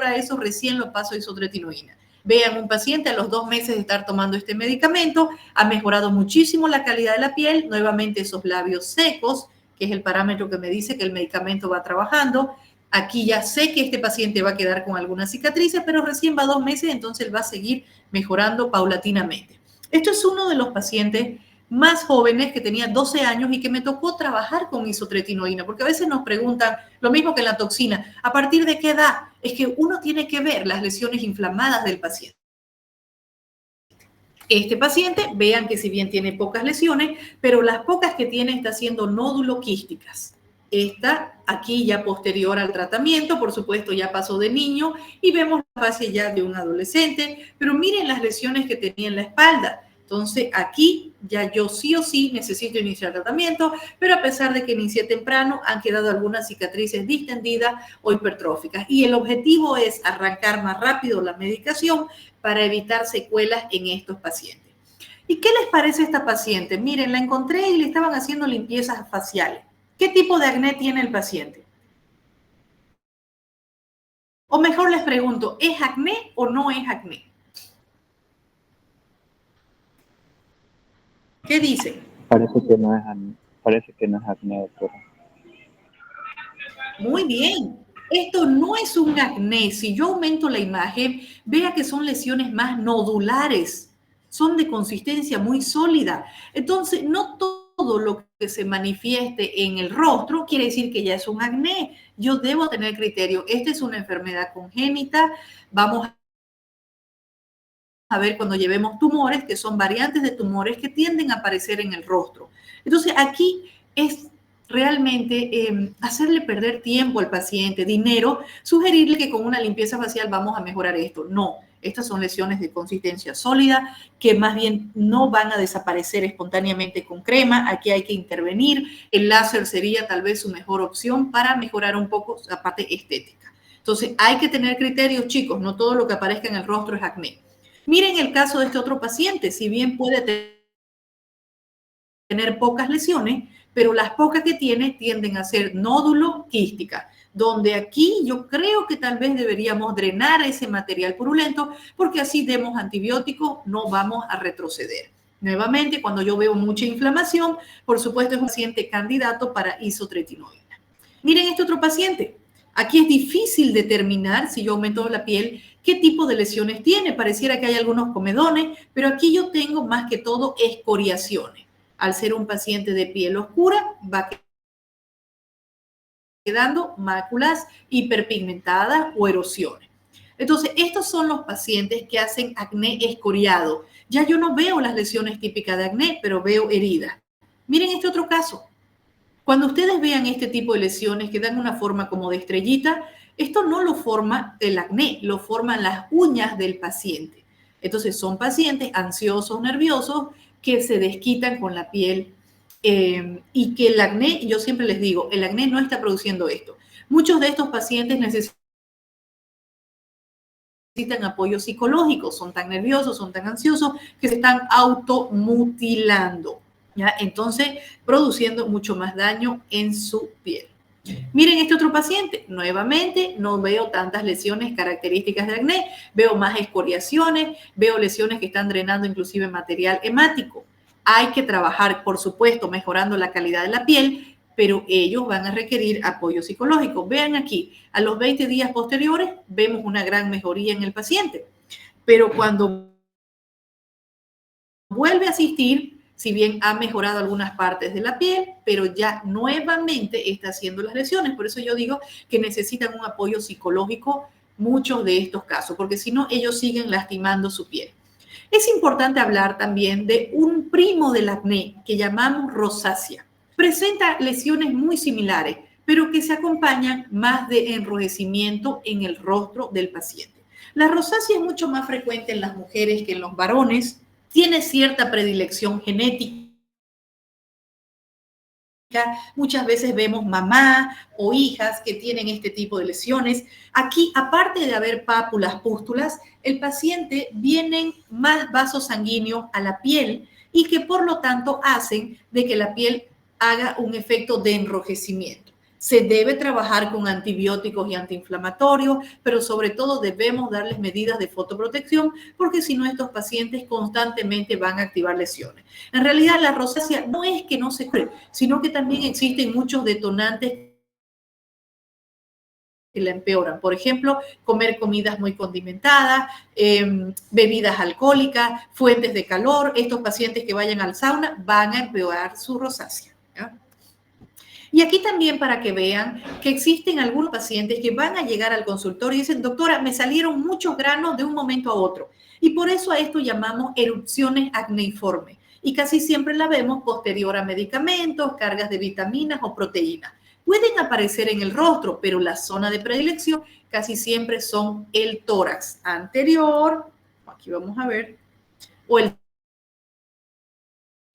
a eso recién lo paso a isotretinoína. Vean, un paciente a los 2 meses de estar tomando este medicamento ha mejorado muchísimo la calidad de la piel, nuevamente esos labios secos, que es el parámetro que me dice que el medicamento va trabajando. Aquí ya sé que este paciente va a quedar con algunas cicatrices, pero recién va 2 meses, entonces él va a seguir mejorando paulatinamente. Esto es uno de los pacientes más jóvenes que tenía 12 años y que me tocó trabajar con isotretinoína, porque a veces nos preguntan, lo mismo que en la toxina, ¿a partir de qué edad? Es que uno tiene que ver las lesiones inflamadas del paciente. Este paciente, vean que si bien tiene pocas lesiones, pero las pocas que tiene está haciendo nódulo quísticas. Esta aquí ya posterior al tratamiento, por supuesto ya pasó de niño y vemos la fase ya de un adolescente, pero miren las lesiones que tenía en la espalda. Entonces aquí ya yo sí o sí necesito iniciar tratamiento, pero a pesar de que inicié temprano, han quedado algunas cicatrices distendidas o hipertróficas. Y el objetivo es arrancar más rápido la medicación para evitar secuelas en estos pacientes. ¿Y qué les parece a esta paciente? Miren, la encontré y le estaban haciendo limpiezas faciales. ¿Qué tipo de acné tiene el paciente? O mejor les pregunto, ¿es acné o no es acné? ¿Qué dicen? Parece que no es acné, doctora. Muy bien. Esto no es un acné. Si yo aumento la imagen, vea que son lesiones más nodulares. Son de consistencia muy sólida. Entonces, no todo lo que se manifieste en el rostro quiere decir que ya es un acné. Yo debo tener criterio. Esta es una enfermedad congénita. Vamos a ver cuando llevemos tumores, que son variantes de tumores que tienden a aparecer en el rostro. Entonces, aquí es realmente hacerle perder tiempo al paciente, dinero, sugerirle que con una limpieza facial vamos a mejorar esto. No, estas son lesiones de consistencia sólida que más bien no van a desaparecer espontáneamente con crema. Aquí hay que intervenir. El láser sería tal vez su mejor opción para mejorar un poco la parte estética. Entonces, hay que tener criterios, chicos. No todo lo que aparezca en el rostro es acné. Miren el caso de este otro paciente. Si bien puede tener pocas lesiones, pero las pocas que tiene tienden a ser nódulo quística, donde aquí yo creo que tal vez deberíamos drenar ese material purulento porque así demos antibióticos, no vamos a retroceder. Nuevamente, cuando yo veo mucha inflamación, por supuesto es un paciente candidato para isotretinoína. Miren este otro paciente. Aquí es difícil determinar si yo aumento la piel qué tipo de lesiones tiene. Pareciera que hay algunos comedones, pero aquí yo tengo más que todo escoriaciones. Al ser un paciente de piel oscura, va quedando máculas hiperpigmentadas o erosiones. Entonces, estos son los pacientes que hacen acné escoriado. Ya yo no veo las lesiones típicas de acné, pero veo heridas. Miren este otro caso. Cuando ustedes vean este tipo de lesiones que dan una forma como de estrellita, esto no lo forma el acné, lo forman las uñas del paciente. Entonces, son pacientes ansiosos, nerviosos, que se desquitan con la piel y que el acné, yo siempre les digo, el acné no está produciendo esto. Muchos de estos pacientes necesitan apoyo psicológico, son tan nerviosos, son tan ansiosos que se están automutilando, ¿ya? Entonces, produciendo mucho más daño en su piel. Miren este otro paciente, nuevamente no veo tantas lesiones características de acné, veo más escoriaciones, veo lesiones que están drenando inclusive material hemático. Hay que trabajar, por supuesto, mejorando la calidad de la piel, pero ellos van a requerir apoyo psicológico. Vean aquí, a los 20 días posteriores vemos una gran mejoría en el paciente, pero cuando vuelve a asistir, si bien ha mejorado algunas partes de la piel, pero ya nuevamente está haciendo las lesiones. Por eso yo digo que necesitan un apoyo psicológico muchos de estos casos, porque si no, ellos siguen lastimando su piel. Es importante hablar también de un primo del acné que llamamos rosácea. Presenta lesiones muy similares, pero que se acompañan más de enrojecimiento en el rostro del paciente. La rosácea es mucho más frecuente en las mujeres que en los varones. Tiene cierta predilección genética. Muchas veces vemos mamá o hijas que tienen este tipo de lesiones. Aquí, aparte de haber pápulas, pústulas, el paciente vienen más vasos sanguíneos a la piel y que por lo tanto hacen de que la piel haga un efecto de enrojecimiento. Se debe trabajar con antibióticos y antiinflamatorios, pero sobre todo debemos darles medidas de fotoprotección porque si no estos pacientes constantemente van a activar lesiones. En realidad la rosácea no es que no se cure, sino que también existen muchos detonantes que la empeoran. Por ejemplo, comer comidas muy condimentadas, bebidas alcohólicas, fuentes de calor. Estos pacientes que vayan al sauna van a empeorar su rosácea, ¿ya? Y aquí también para que vean que existen algunos pacientes que van a llegar al consultorio y dicen, doctora, me salieron muchos granos de un momento a otro. Y por eso a esto llamamos erupciones acneiformes. Y casi siempre la vemos posterior a medicamentos, cargas de vitaminas o proteínas. Pueden aparecer en el rostro, pero la zona de predilección casi siempre son el tórax anterior, aquí vamos a ver, o el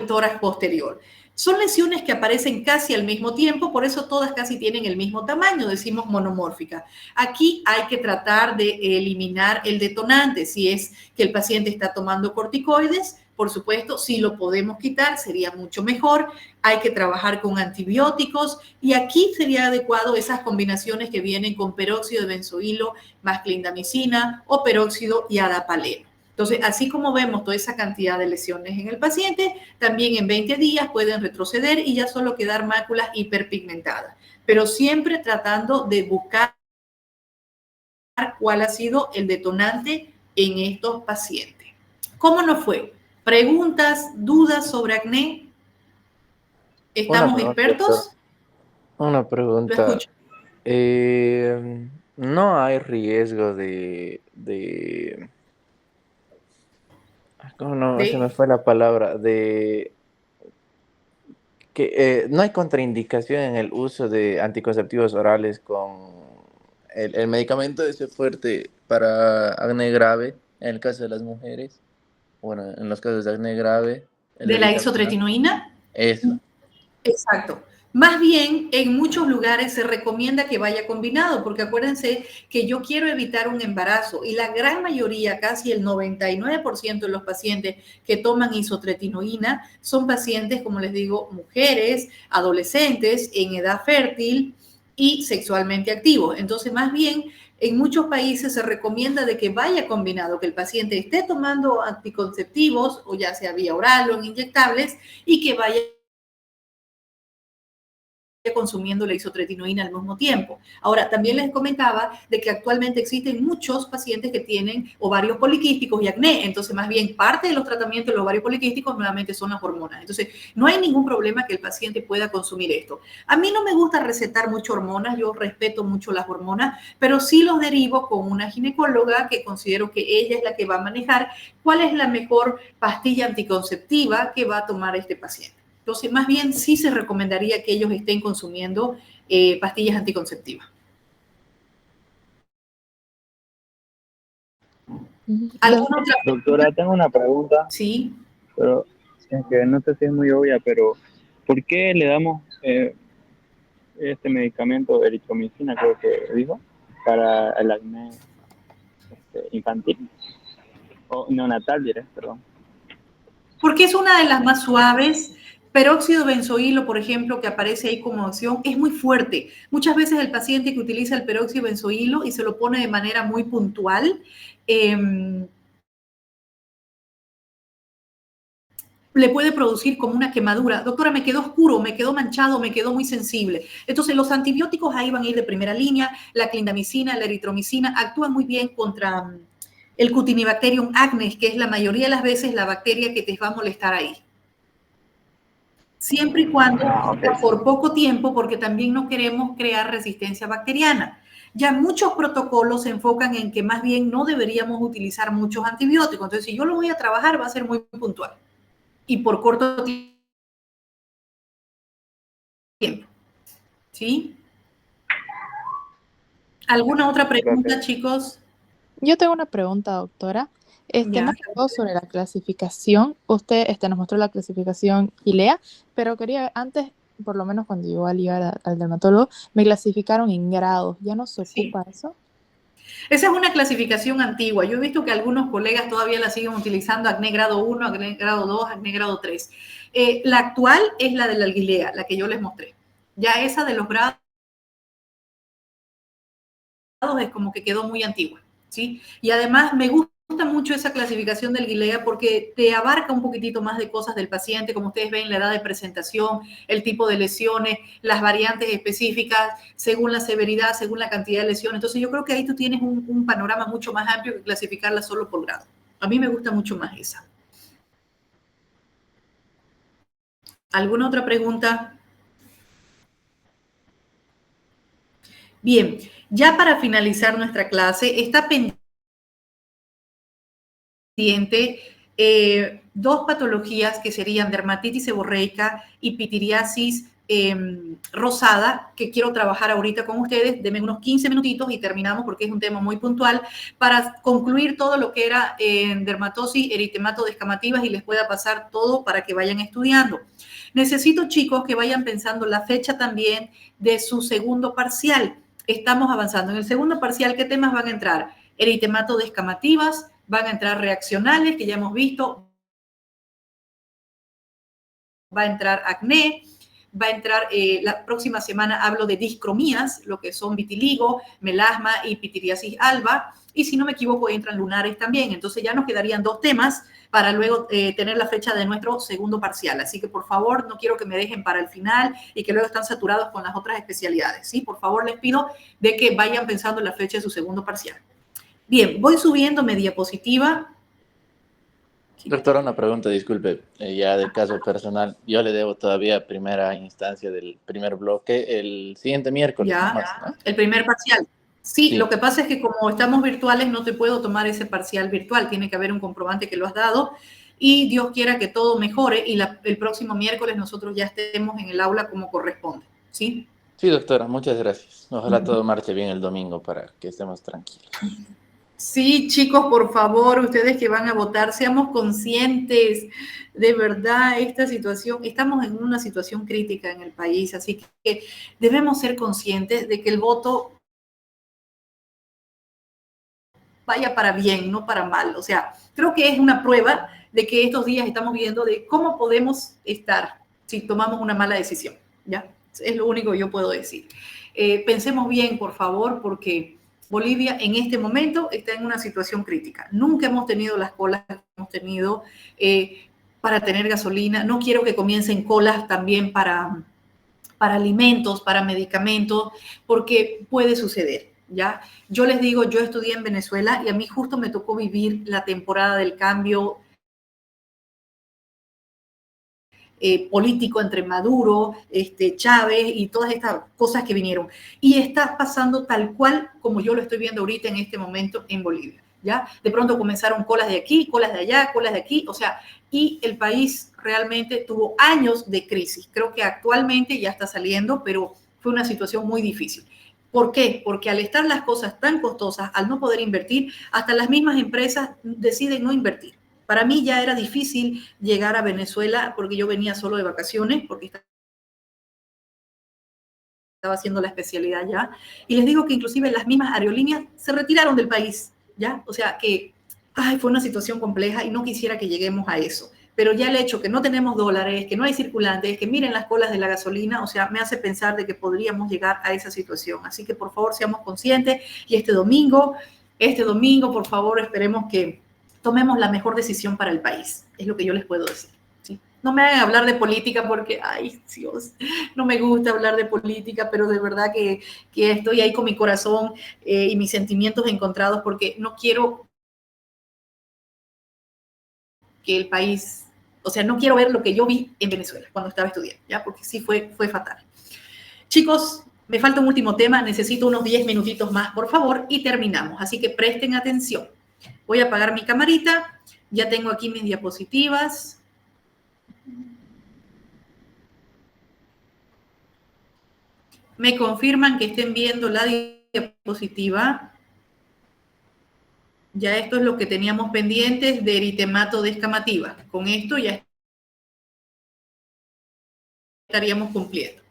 tórax posterior. Son lesiones que aparecen casi al mismo tiempo, por eso todas casi tienen el mismo tamaño, decimos monomórfica. Aquí hay que tratar de eliminar el detonante, si es que el paciente está tomando corticoides, por supuesto, si lo podemos quitar sería mucho mejor. Hay que trabajar con antibióticos y aquí sería adecuado esas combinaciones que vienen con peróxido de benzoilo más clindamicina o peróxido y adapaleno. Entonces, así como vemos toda esa cantidad de lesiones en el paciente, también en 20 días pueden retroceder y ya solo quedar máculas hiperpigmentadas, pero siempre tratando de buscar cuál ha sido el detonante en estos pacientes. ¿Cómo nos fue? ¿Preguntas, dudas sobre acné? ¿Estamos expertos? Una Lo pregunta. escucho. No hay riesgo ¿cómo no? Se me fue la palabra. No hay contraindicación en el uso de anticonceptivos orales con el medicamento ese fuerte para acné grave, en el caso de las mujeres. Bueno, en los casos de acné grave. ¿De la isotretinoína? Eso. Exacto. Más bien, en muchos lugares se recomienda que vaya combinado, porque acuérdense que yo quiero evitar un embarazo y la gran mayoría, casi el 99% de los pacientes que toman isotretinoína son pacientes, como les digo, mujeres, adolescentes, en edad fértil y sexualmente activos. Entonces, más bien, en muchos países se recomienda de que vaya combinado, que el paciente esté tomando anticonceptivos, o ya sea vía oral o en inyectables, y que vaya consumiendo la isotretinoína al mismo tiempo. Ahora, también les comentaba de que actualmente existen muchos pacientes que tienen ovarios poliquísticos y acné, entonces más bien parte de los tratamientos de los ovarios poliquísticos nuevamente son las hormonas. Entonces, no hay ningún problema que el paciente pueda consumir esto. A mí no me gusta recetar mucho hormonas, yo respeto mucho las hormonas, pero sí los derivo con una ginecóloga que considero que ella es la que va a manejar cuál es la mejor pastilla anticonceptiva que va a tomar este paciente. Entonces, más bien sí se recomendaría que ellos estén consumiendo pastillas anticonceptivas. ¿Alguna otra? Doctora, tengo una pregunta, Sí. pero es que no sé si es muy obvia, pero ¿por qué le damos este medicamento, eritromicina, creo que dijo, para el acné infantil? O neonatal, diré, perdón. Porque es una de las más suaves. Peróxido de benzoilo, por ejemplo, que aparece ahí como opción, es muy fuerte. Muchas veces el paciente que utiliza el peróxido de benzoilo y se lo pone de manera muy puntual, le puede producir como una quemadura. Doctora, me quedó oscuro, me quedó manchado, me quedó muy sensible. Entonces, los antibióticos ahí van a ir de primera línea. La clindamicina, la eritromicina actúan muy bien contra el Cutinibacterium acnes, que es la mayoría de las veces la bacteria que te va a molestar ahí. Siempre y cuando por poco tiempo, porque también no queremos crear resistencia bacteriana. Ya muchos protocolos se enfocan en que más bien no deberíamos utilizar muchos antibióticos. Entonces, si yo lo voy a trabajar, va a ser muy puntual y por corto tiempo. ¿Sí? ¿Alguna otra pregunta, Gracias. chicos? Yo tengo una pregunta, doctora. Ya. Más que todo sobre la clasificación. Usted nos mostró la clasificación ILEA, pero quería antes, por lo menos cuando yo al ir al dermatólogo, me clasificaron en grados. ¿Ya no se ocupa Sí. eso? Esa es una clasificación antigua. Yo he visto que algunos colegas todavía la siguen utilizando, acné grado 1, acné grado 2, acné grado 3. La actual es la de la ILEA, la que yo les mostré. Ya esa de los grados es como que quedó muy antigua, ¿sí? Y además me gusta mucho esa clasificación del Guilea porque te abarca un poquitito más de cosas del paciente, como ustedes ven, la edad de presentación, el tipo de lesiones, las variantes específicas, según la severidad, según la cantidad de lesiones. Entonces yo creo que ahí tú tienes un panorama mucho más amplio que clasificarla solo por grado. A mí me gusta mucho más esa. ¿Alguna otra pregunta? Bien, ya para finalizar nuestra clase, está pendiente dos patologías que serían dermatitis seborreica y pitiriasis rosada, que quiero trabajar ahorita con ustedes. Denme unos 15 minutitos y terminamos porque es un tema muy puntual para concluir todo lo que era dermatosis eritemato-descamativas y les pueda pasar todo para que vayan estudiando. Necesito, chicos, que vayan pensando la fecha también de su segundo parcial. Estamos avanzando. En el segundo parcial, ¿qué temas van a entrar? Eritemato-descamativas, van a entrar reaccionales, que ya hemos visto, va a entrar acné, va a entrar, la próxima semana hablo de discromías, lo que son vitiligo, melasma y pitiriasis alba, y si no me equivoco entran lunares también. Entonces ya nos quedarían dos temas para luego tener la fecha de nuestro segundo parcial. Así que por favor, no quiero que me dejen para el final y que luego están saturados con las otras especialidades, ¿sí? Por favor, les pido de que vayan pensando en la fecha de su segundo parcial. Bien, voy subiendo mi diapositiva. Doctora, una pregunta, disculpe, ya de caso personal. Yo le debo todavía primera instancia del primer bloque el siguiente miércoles, Ya, nomás, ¿no? el primer parcial. Sí, Sí, lo que pasa es que como estamos virtuales no te puedo tomar ese parcial virtual, tiene que haber un comprobante que lo has dado y Dios quiera que todo mejore y el próximo miércoles nosotros ya estemos en el aula como corresponde, ¿sí? sí, doctora, muchas gracias. Ojalá todo marche bien el domingo para que estemos tranquilos. Sí, chicos, por favor, ustedes que van a votar, seamos conscientes de verdad esta situación. Estamos en una situación crítica en el país, así que debemos ser conscientes de que el voto vaya para bien, no para mal. O sea, creo que es una prueba de que estos días estamos viendo de cómo podemos estar si tomamos una mala decisión, ¿ya? Es lo único que yo puedo decir. Pensemos bien, por favor, porque Bolivia en este momento está en una situación crítica. Nunca hemos tenido las colas que hemos tenido para tener gasolina. No quiero que comiencen colas también para alimentos, para medicamentos, porque puede suceder, ¿ya? Yo les digo, yo estudié en Venezuela y a mí justo me tocó vivir la temporada del cambio político entre Maduro, Chávez y todas estas cosas que vinieron. Y está pasando tal cual como yo lo estoy viendo ahorita en este momento en Bolivia, ¿ya? De pronto comenzaron colas de aquí, colas de allá, colas de aquí, o sea, y el país realmente tuvo años de crisis. Creo que actualmente ya está saliendo, pero fue una situación muy difícil. ¿Por qué? Porque al estar las cosas tan costosas, al no poder invertir, hasta las mismas empresas deciden no invertir. Para mí ya era difícil llegar a Venezuela porque yo venía solo de vacaciones, porque estaba haciendo la especialidad ya. Y les digo que inclusive las mismas aerolíneas se retiraron del país, ¿ya? O sea que fue una situación compleja y no quisiera que lleguemos a eso. Pero ya el hecho que no tenemos dólares, que no hay circulantes, que miren las colas de la gasolina, o sea, me hace pensar de que podríamos llegar a esa situación. Así que por favor seamos conscientes y este domingo, por favor, esperemos que tomemos la mejor decisión para el país. Es lo que yo les puedo decir, ¿sí? No me hagan hablar de política porque, ay, Dios, no me gusta hablar de política, pero de verdad que estoy ahí con mi corazón y mis sentimientos encontrados porque no quiero que el país, o sea, no quiero ver lo que yo vi en Venezuela cuando estaba estudiando, ¿ya? Porque sí fue fatal. Chicos, me falta un último tema, necesito unos 10 minutitos más, por favor, y terminamos. Así que presten atención. Voy a apagar mi camarita, ya tengo aquí mis diapositivas. Me confirman que estén viendo la diapositiva. Ya esto es lo que teníamos pendientes de eritemato descamativa. Con esto ya estaríamos cumpliendo.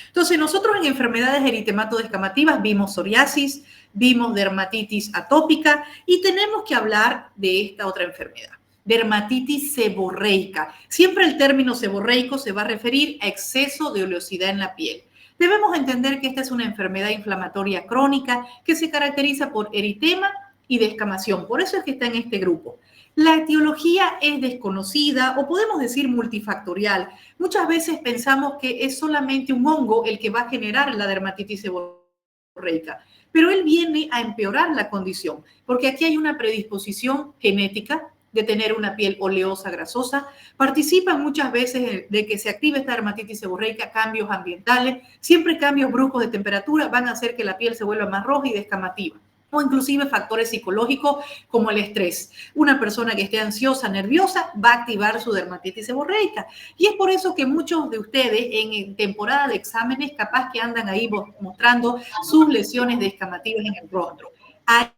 Entonces, nosotros en enfermedades eritemato-descamativas vimos psoriasis, vimos dermatitis atópica y tenemos que hablar de esta otra enfermedad, dermatitis seborreica. Siempre el término seborreico se va a referir a exceso de oleosidad en la piel. Debemos entender que esta es una enfermedad inflamatoria crónica que se caracteriza por eritema y descamación. Por eso es que está en este grupo. La etiología es desconocida o podemos decir multifactorial. Muchas veces pensamos que es solamente un hongo el que va a generar la dermatitis seborreica, pero él viene a empeorar la condición, porque aquí hay una predisposición genética de tener una piel oleosa, grasosa. Participan muchas veces de que se active esta dermatitis seborreica cambios ambientales. Siempre cambios bruscos de temperatura van a hacer que la piel se vuelva más roja y descamativa. O inclusive factores psicológicos como el estrés. Una persona que esté ansiosa, nerviosa, va a activar su dermatitis seborreica. Y es por eso que muchos de ustedes en temporada de exámenes capaz que andan ahí mostrando sus lesiones descamativas en el rostro. A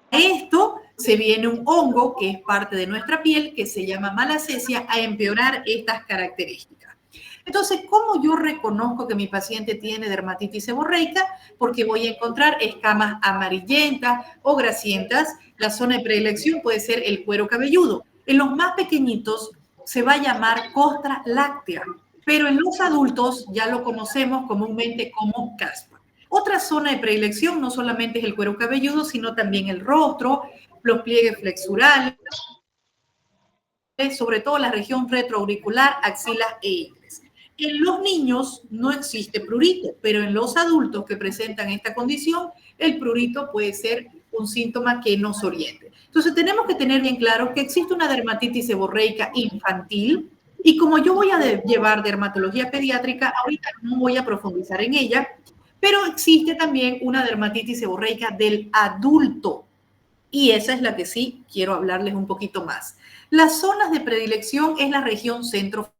esto se viene un hongo que es parte de nuestra piel, que se llama malacesia, a empeorar estas características. Entonces, ¿cómo yo reconozco que mi paciente tiene dermatitis seborreica? Porque voy a encontrar escamas amarillentas o grasientas. La zona de predilección puede ser el cuero cabelludo. En los más pequeñitos se va a llamar costra láctea, pero en los adultos ya lo conocemos comúnmente como caspa. Otra zona de predilección no solamente es el cuero cabelludo, sino también el rostro, los pliegues flexurales, sobre todo la región retroauricular, axilas e ingles. En los niños no existe prurito, pero en los adultos que presentan esta condición, el prurito puede ser un síntoma que nos oriente. Entonces tenemos que tener bien claro que existe una dermatitis seborreica infantil y como yo voy a llevar dermatología pediátrica, ahorita no voy a profundizar en ella, pero existe también una dermatitis seborreica del adulto y esa es la que sí quiero hablarles un poquito más. Las zonas de predilección es la región centrofacial.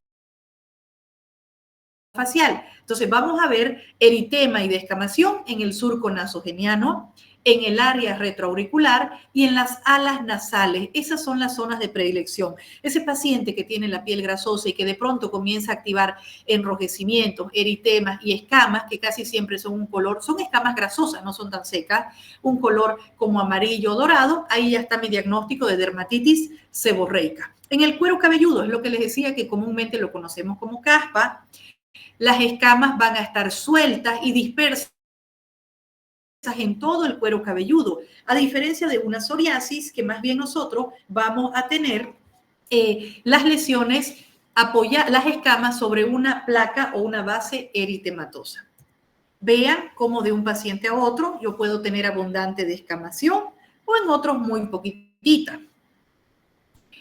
Entonces vamos a ver eritema y descamación en el surco nasogeniano, en el área retroauricular y en las alas nasales. Esas son las zonas de predilección. Ese paciente que tiene la piel grasosa y que de pronto comienza a activar enrojecimientos, eritemas y escamas, que casi siempre son un color, son escamas grasosas, no son tan secas, un color como amarillo o dorado, ahí ya está mi diagnóstico de dermatitis seborreica. En el cuero cabelludo, es lo que les decía que comúnmente lo conocemos como caspa, las escamas van a estar sueltas y dispersas en todo el cuero cabelludo, a diferencia de una psoriasis que más bien nosotros vamos a tener las lesiones las escamas sobre una placa o una base eritematosa. Vean cómo de un paciente a otro yo puedo tener abundante descamación o en otros muy poquitita.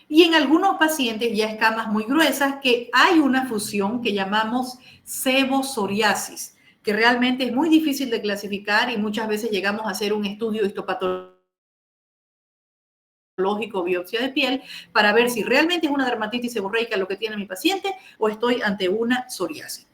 Y en algunos pacientes ya escamas muy gruesas que hay una fusión que llamamos sebopsoriasis, que realmente es muy difícil de clasificar y muchas veces llegamos a hacer un estudio histopatológico, biopsia de piel, para ver si realmente es una dermatitis seborreica lo que tiene mi paciente o estoy ante una psoriasis.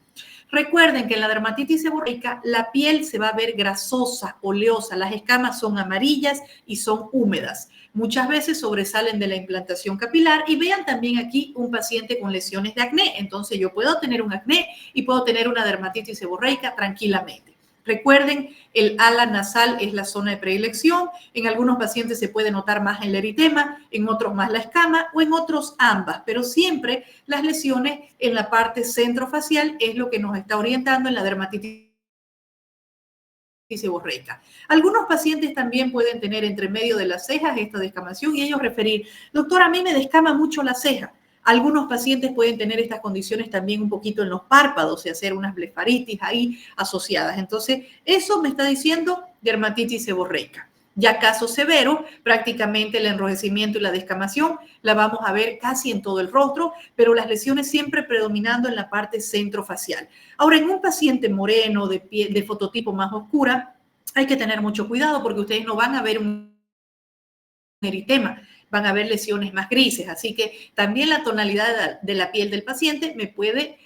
Recuerden que en la dermatitis seborreica la piel se va a ver grasosa, oleosa, las escamas son amarillas y son húmedas. Muchas veces sobresalen de la implantación capilar y vean también aquí un paciente con lesiones de acné. Entonces yo puedo tener un acné y puedo tener una dermatitis seborreica tranquilamente. Recuerden, el ala nasal es la zona de predilección. En algunos pacientes se puede notar más el eritema, en otros más la escama o en otros ambas, pero siempre las lesiones en la parte centrofacial es lo que nos está orientando en la dermatitis seborreica. Algunos pacientes también pueden tener entre medio de las cejas esta descamación y ellos referir, doctor, a mí me descama mucho la ceja. Algunos pacientes pueden tener estas condiciones también un poquito en los párpados y hacer unas blefaritis ahí asociadas. Entonces, eso me está diciendo dermatitis seborreica. Ya casos severos, prácticamente el enrojecimiento y la descamación la vamos a ver casi en todo el rostro, pero las lesiones siempre predominando en la parte centrofacial. Ahora, en un paciente moreno de piel de fototipo más oscura, hay que tener mucho cuidado porque ustedes no van a ver un eritema, van a ver lesiones más grises. Así que también la tonalidad de la piel del paciente me puede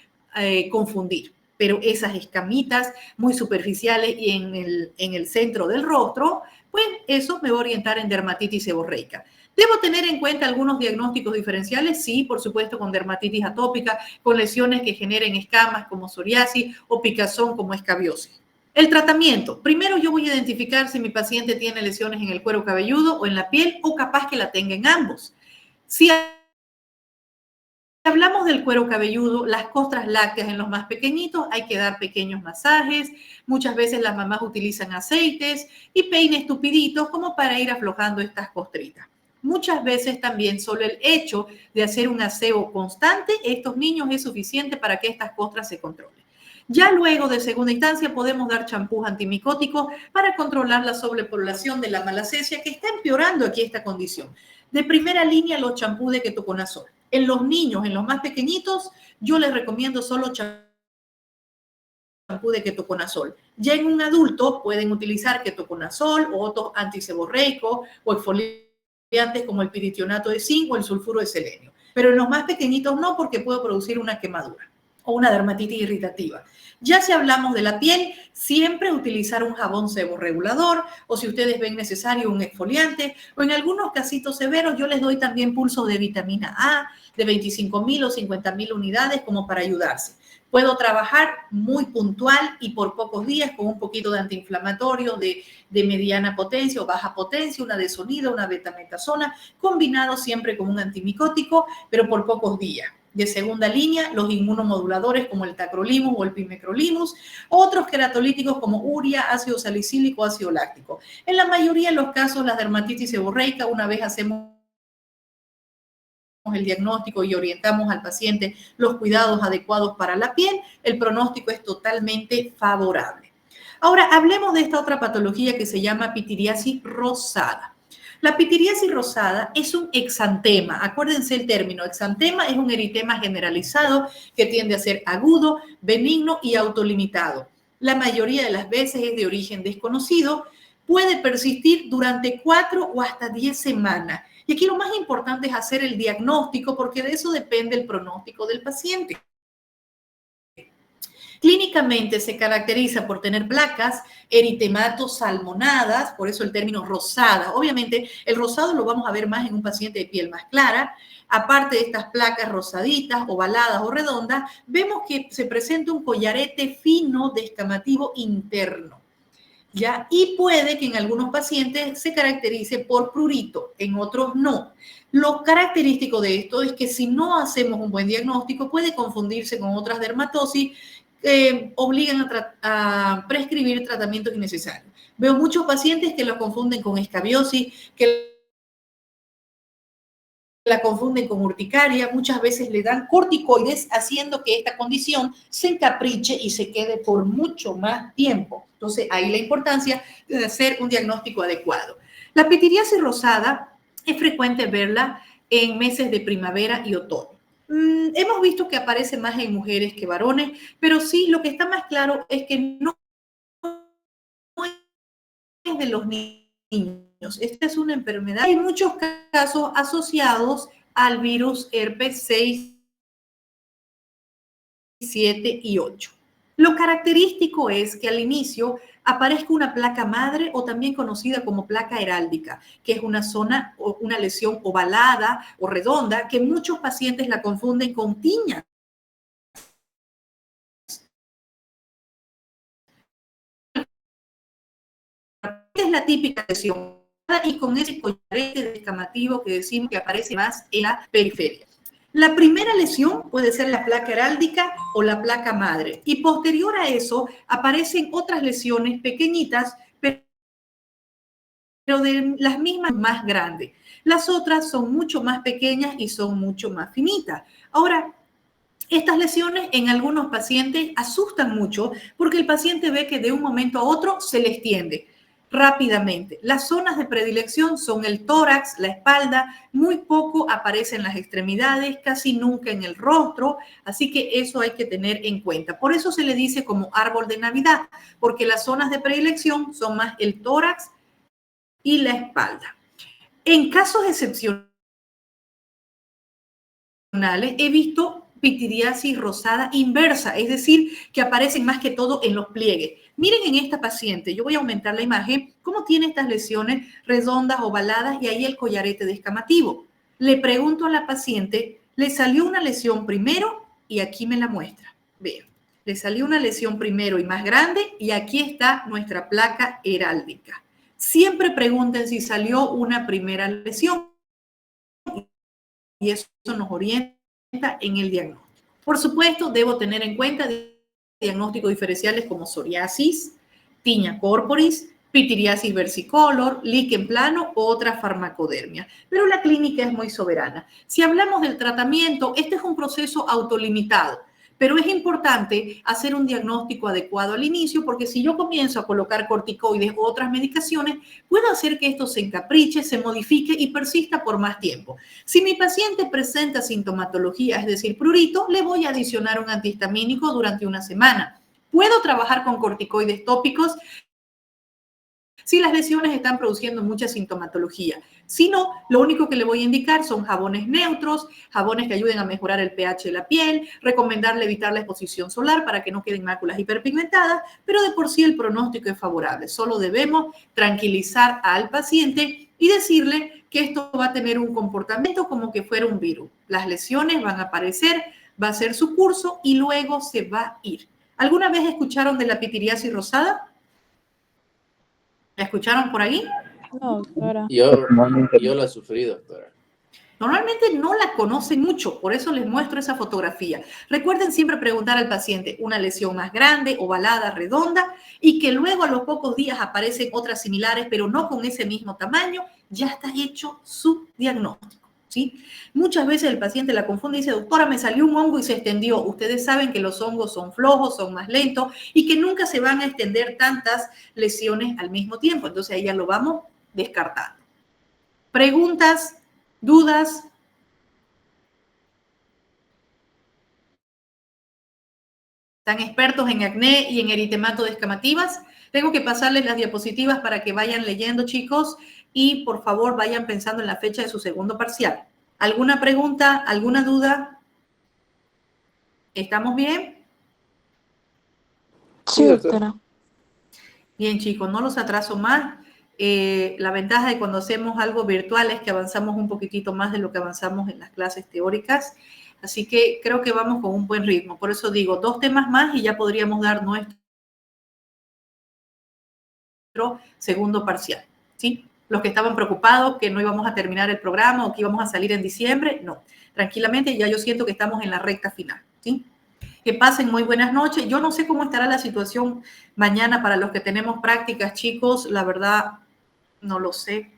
confundir. Pero esas escamitas muy superficiales y en el centro del rostro, pues eso me va a orientar en dermatitis seborreica. ¿Debo tener en cuenta algunos diagnósticos diferenciales? Sí, por supuesto, con dermatitis atópica, con lesiones que generen escamas como psoriasis o picazón como escabiosis. El tratamiento. Primero yo voy a identificar si mi paciente tiene lesiones en el cuero cabelludo o en la piel o capaz que la tenga en ambos. Si hablamos del cuero cabelludo, las costras lácteas en los más pequeñitos, hay que dar pequeños masajes. Muchas veces las mamás utilizan aceites y peines tupiditos como para ir aflojando estas costritas. Muchas veces también solo el hecho de hacer un aseo constante, estos niños es suficiente para que estas costras se controlen. Ya luego de segunda instancia podemos dar champús antimicóticos para controlar la sobrepoblación de la malacesia que está empeorando aquí esta condición. De primera línea los champús de ketoconazol. En los niños, en los más pequeñitos, yo les recomiendo solo champú de ketoconazol. Ya en un adulto pueden utilizar ketoconazol o otros antiseborreicos o exfoliantes como el piritionato de zinc o el sulfuro de selenio. Pero en los más pequeñitos no, porque puede producir una quemadura o una dermatitis irritativa. Ya si hablamos de la piel, siempre utilizar un jabón seborregulador o si ustedes ven necesario un exfoliante o en algunos casitos severos yo les doy también pulsos de vitamina A de 25.000 o 50.000 unidades como para ayudarse. Puedo trabajar muy puntual y por pocos días con un poquito de antiinflamatorio de mediana potencia o baja potencia, una de sonido, una betametasona, combinado siempre con un antimicótico, pero por pocos días. De segunda línea, los inmunomoduladores como el tacrolimus o el pimecrolimus, otros queratolíticos como urea, ácido salicílico, ácido láctico. En la mayoría de los casos, la dermatitis seborreica, una vez hacemos el diagnóstico y orientamos al paciente los cuidados adecuados para la piel, el pronóstico es totalmente favorable. Ahora, hablemos de esta otra patología que se llama pitiriasis rosada. La pitiriasis rosada es un exantema. Acuérdense el término. Exantema es un eritema generalizado que tiende a ser agudo, benigno y autolimitado. La mayoría de las veces es de origen desconocido. Puede persistir durante 4 o hasta 10 semanas. Y aquí lo más importante es hacer el diagnóstico porque de eso depende el pronóstico del paciente. Clínicamente se caracteriza por tener placas, eritematos salmonadas, por eso el término rosada. Obviamente el rosado lo vamos a ver más en un paciente de piel más clara. Aparte de estas placas rosaditas, ovaladas o redondas, vemos que se presenta un collarete fino descamativo interno. ¿Ya? Y puede que en algunos pacientes se caracterice por prurito, en otros no. Lo característico de esto es que si no hacemos un buen diagnóstico puede confundirse con otras dermatosis que obligan a prescribir tratamientos innecesarios. Veo muchos pacientes que lo confunden con escabiosis, que la confunden con urticaria, muchas veces le dan corticoides haciendo que esta condición se encapriche y se quede por mucho más tiempo. Entonces, ahí la importancia de hacer un diagnóstico adecuado. La pitiriasis rosada es frecuente verla en meses de primavera y otoño. Hemos visto que aparece más en mujeres que varones, pero sí, lo que está más claro es que no es de los niños. Esta es una enfermedad. Hay muchos casos asociados al virus herpes 6, 7 y 8. Lo característico es que al inicio aparezca una placa madre o también conocida como placa heráldica, que es una zona o una lesión ovalada o redonda que muchos pacientes la confunden con tiña. Es la típica lesión y con ese collarete descamativo que decimos que aparece más en la periferia. La primera lesión puede ser la placa heráldica o la placa madre y posterior a eso aparecen otras lesiones pequeñitas, pero de las mismas más grandes. Las otras son mucho más pequeñas y son mucho más finitas. Ahora, estas lesiones en algunos pacientes asustan mucho porque el paciente ve que de un momento a otro se le extiende rápidamente. Las zonas de predilección son el tórax, la espalda, muy poco aparecen las extremidades, casi nunca en el rostro, así que eso hay que tener en cuenta. Por eso se le dice como árbol de Navidad, porque las zonas de predilección son más el tórax y la espalda. En casos excepcionales, he visto pitiriasis rosada inversa, es decir, que aparecen más que todo en los pliegues. Miren en esta paciente, yo voy a aumentar la imagen, cómo tiene estas lesiones redondas, ovaladas y ahí el collarete descamativo. Le pregunto a la paciente, ¿le salió una lesión primero? Y aquí me la muestra. Vean, le salió una lesión primero y más grande y aquí está nuestra placa heráldica. Siempre pregunten si salió una primera lesión y eso nos orienta en el diagnóstico. Por supuesto, debo tener en cuenta diagnósticos diferenciales como psoriasis, tiña corporis, pitiriasis versicolor, líquen plano u otra farmacodermia. Pero la clínica es muy soberana. Si hablamos del tratamiento, este es un proceso autolimitado. Pero es importante hacer un diagnóstico adecuado al inicio porque si yo comienzo a colocar corticoides u otras medicaciones, puedo hacer que esto se encapriche, se modifique y persista por más tiempo. Si mi paciente presenta sintomatología, es decir, prurito, le voy a adicionar un antihistamínico durante una semana. Puedo trabajar con corticoides tópicos si las lesiones están produciendo mucha sintomatología. Si no, lo único que le voy a indicar son jabones neutros, jabones que ayuden a mejorar el pH de la piel, recomendarle evitar la exposición solar para que no queden máculas hiperpigmentadas, pero de por sí el pronóstico es favorable. Solo debemos tranquilizar al paciente y decirle que esto va a tener un comportamiento como que fuera un virus. Las lesiones van a aparecer, va a ser su curso y luego se va a ir. ¿Alguna vez escucharon de la pitiriasis rosada? ¿La escucharon por ahí? No, doctora. Yo lo he sufrido, doctora. Normalmente no la conocen mucho, por eso les muestro esa fotografía. Recuerden siempre preguntar al paciente una lesión más grande, ovalada, redonda, y que luego a los pocos días aparecen otras similares, pero no con ese mismo tamaño, ya está hecho su diagnóstico, ¿sí? Muchas veces el paciente la confunde y dice, doctora, me salió un hongo y se extendió. Ustedes saben que los hongos son flojos, son más lentos y que nunca se van a extender tantas lesiones al mismo tiempo. Entonces ahí ya lo vamos descartando. ¿Preguntas? ¿Dudas? ¿Están expertos en acné y en eritemato de escamativas? Tengo que pasarles las diapositivas para que vayan leyendo, chicos, y por favor vayan pensando en la fecha de su segundo parcial. ¿Alguna pregunta? ¿Alguna duda? ¿Estamos bien? Sí, doctora. Bien, chicos, no los atraso más. La ventaja de cuando hacemos algo virtual es que avanzamos un poquitito más de lo que avanzamos en las clases teóricas. Así que creo que vamos con un buen ritmo. Por eso digo, 2 temas más y ya podríamos dar nuestro segundo parcial, ¿sí? Los que estaban preocupados que no íbamos a terminar el programa o que íbamos a salir en diciembre, no. Tranquilamente, ya yo siento que estamos en la recta final, ¿sí? Que pasen muy buenas noches. Yo no sé cómo estará la situación mañana para los que tenemos prácticas, chicos. La verdad, no lo sé.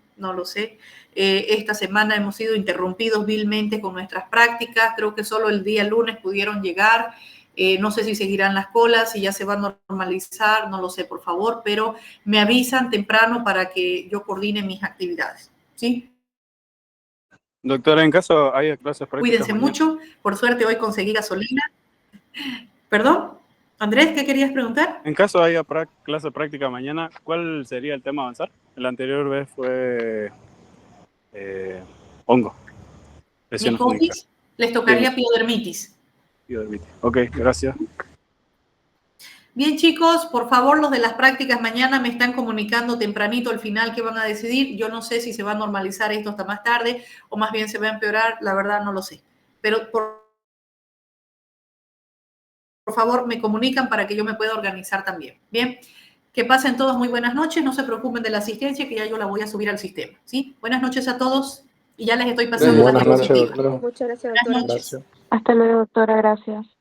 Esta semana hemos sido interrumpidos vilmente con nuestras prácticas. Creo que solo el día lunes pudieron llegar. No sé si seguirán las colas, si ya se va a normalizar, no lo sé, por favor, pero me avisan temprano para que yo coordine mis actividades, ¿sí? Doctora, en caso haya clases prácticas Cuídense mañana. mucho. Por suerte hoy conseguí gasolina. ¿Perdón? Andrés, ¿qué querías preguntar? En caso haya clase práctica mañana, ¿cuál sería el tema a avanzar? La anterior vez fue hongo. Lesiones Micosis, fúngicas. les tocaría Sí. piodermitis. Ok, gracias. Bien, chicos, por favor, los de las prácticas mañana me están comunicando tempranito al final qué van a decidir. Yo no sé si se va a normalizar esto hasta más tarde o más bien se va a empeorar, la verdad no lo sé. Pero por favor, me comunican para que yo me pueda organizar también. Bien, que pasen todos muy buenas noches, no se preocupen de la asistencia que ya yo la voy a subir al sistema, ¿sí? Buenas noches a todos y ya les estoy pasando las Buenas noches, diapositivas. doctora. Muchas gracias, Buenas doctora. noches. Gracias. Hasta luego, doctora. Gracias.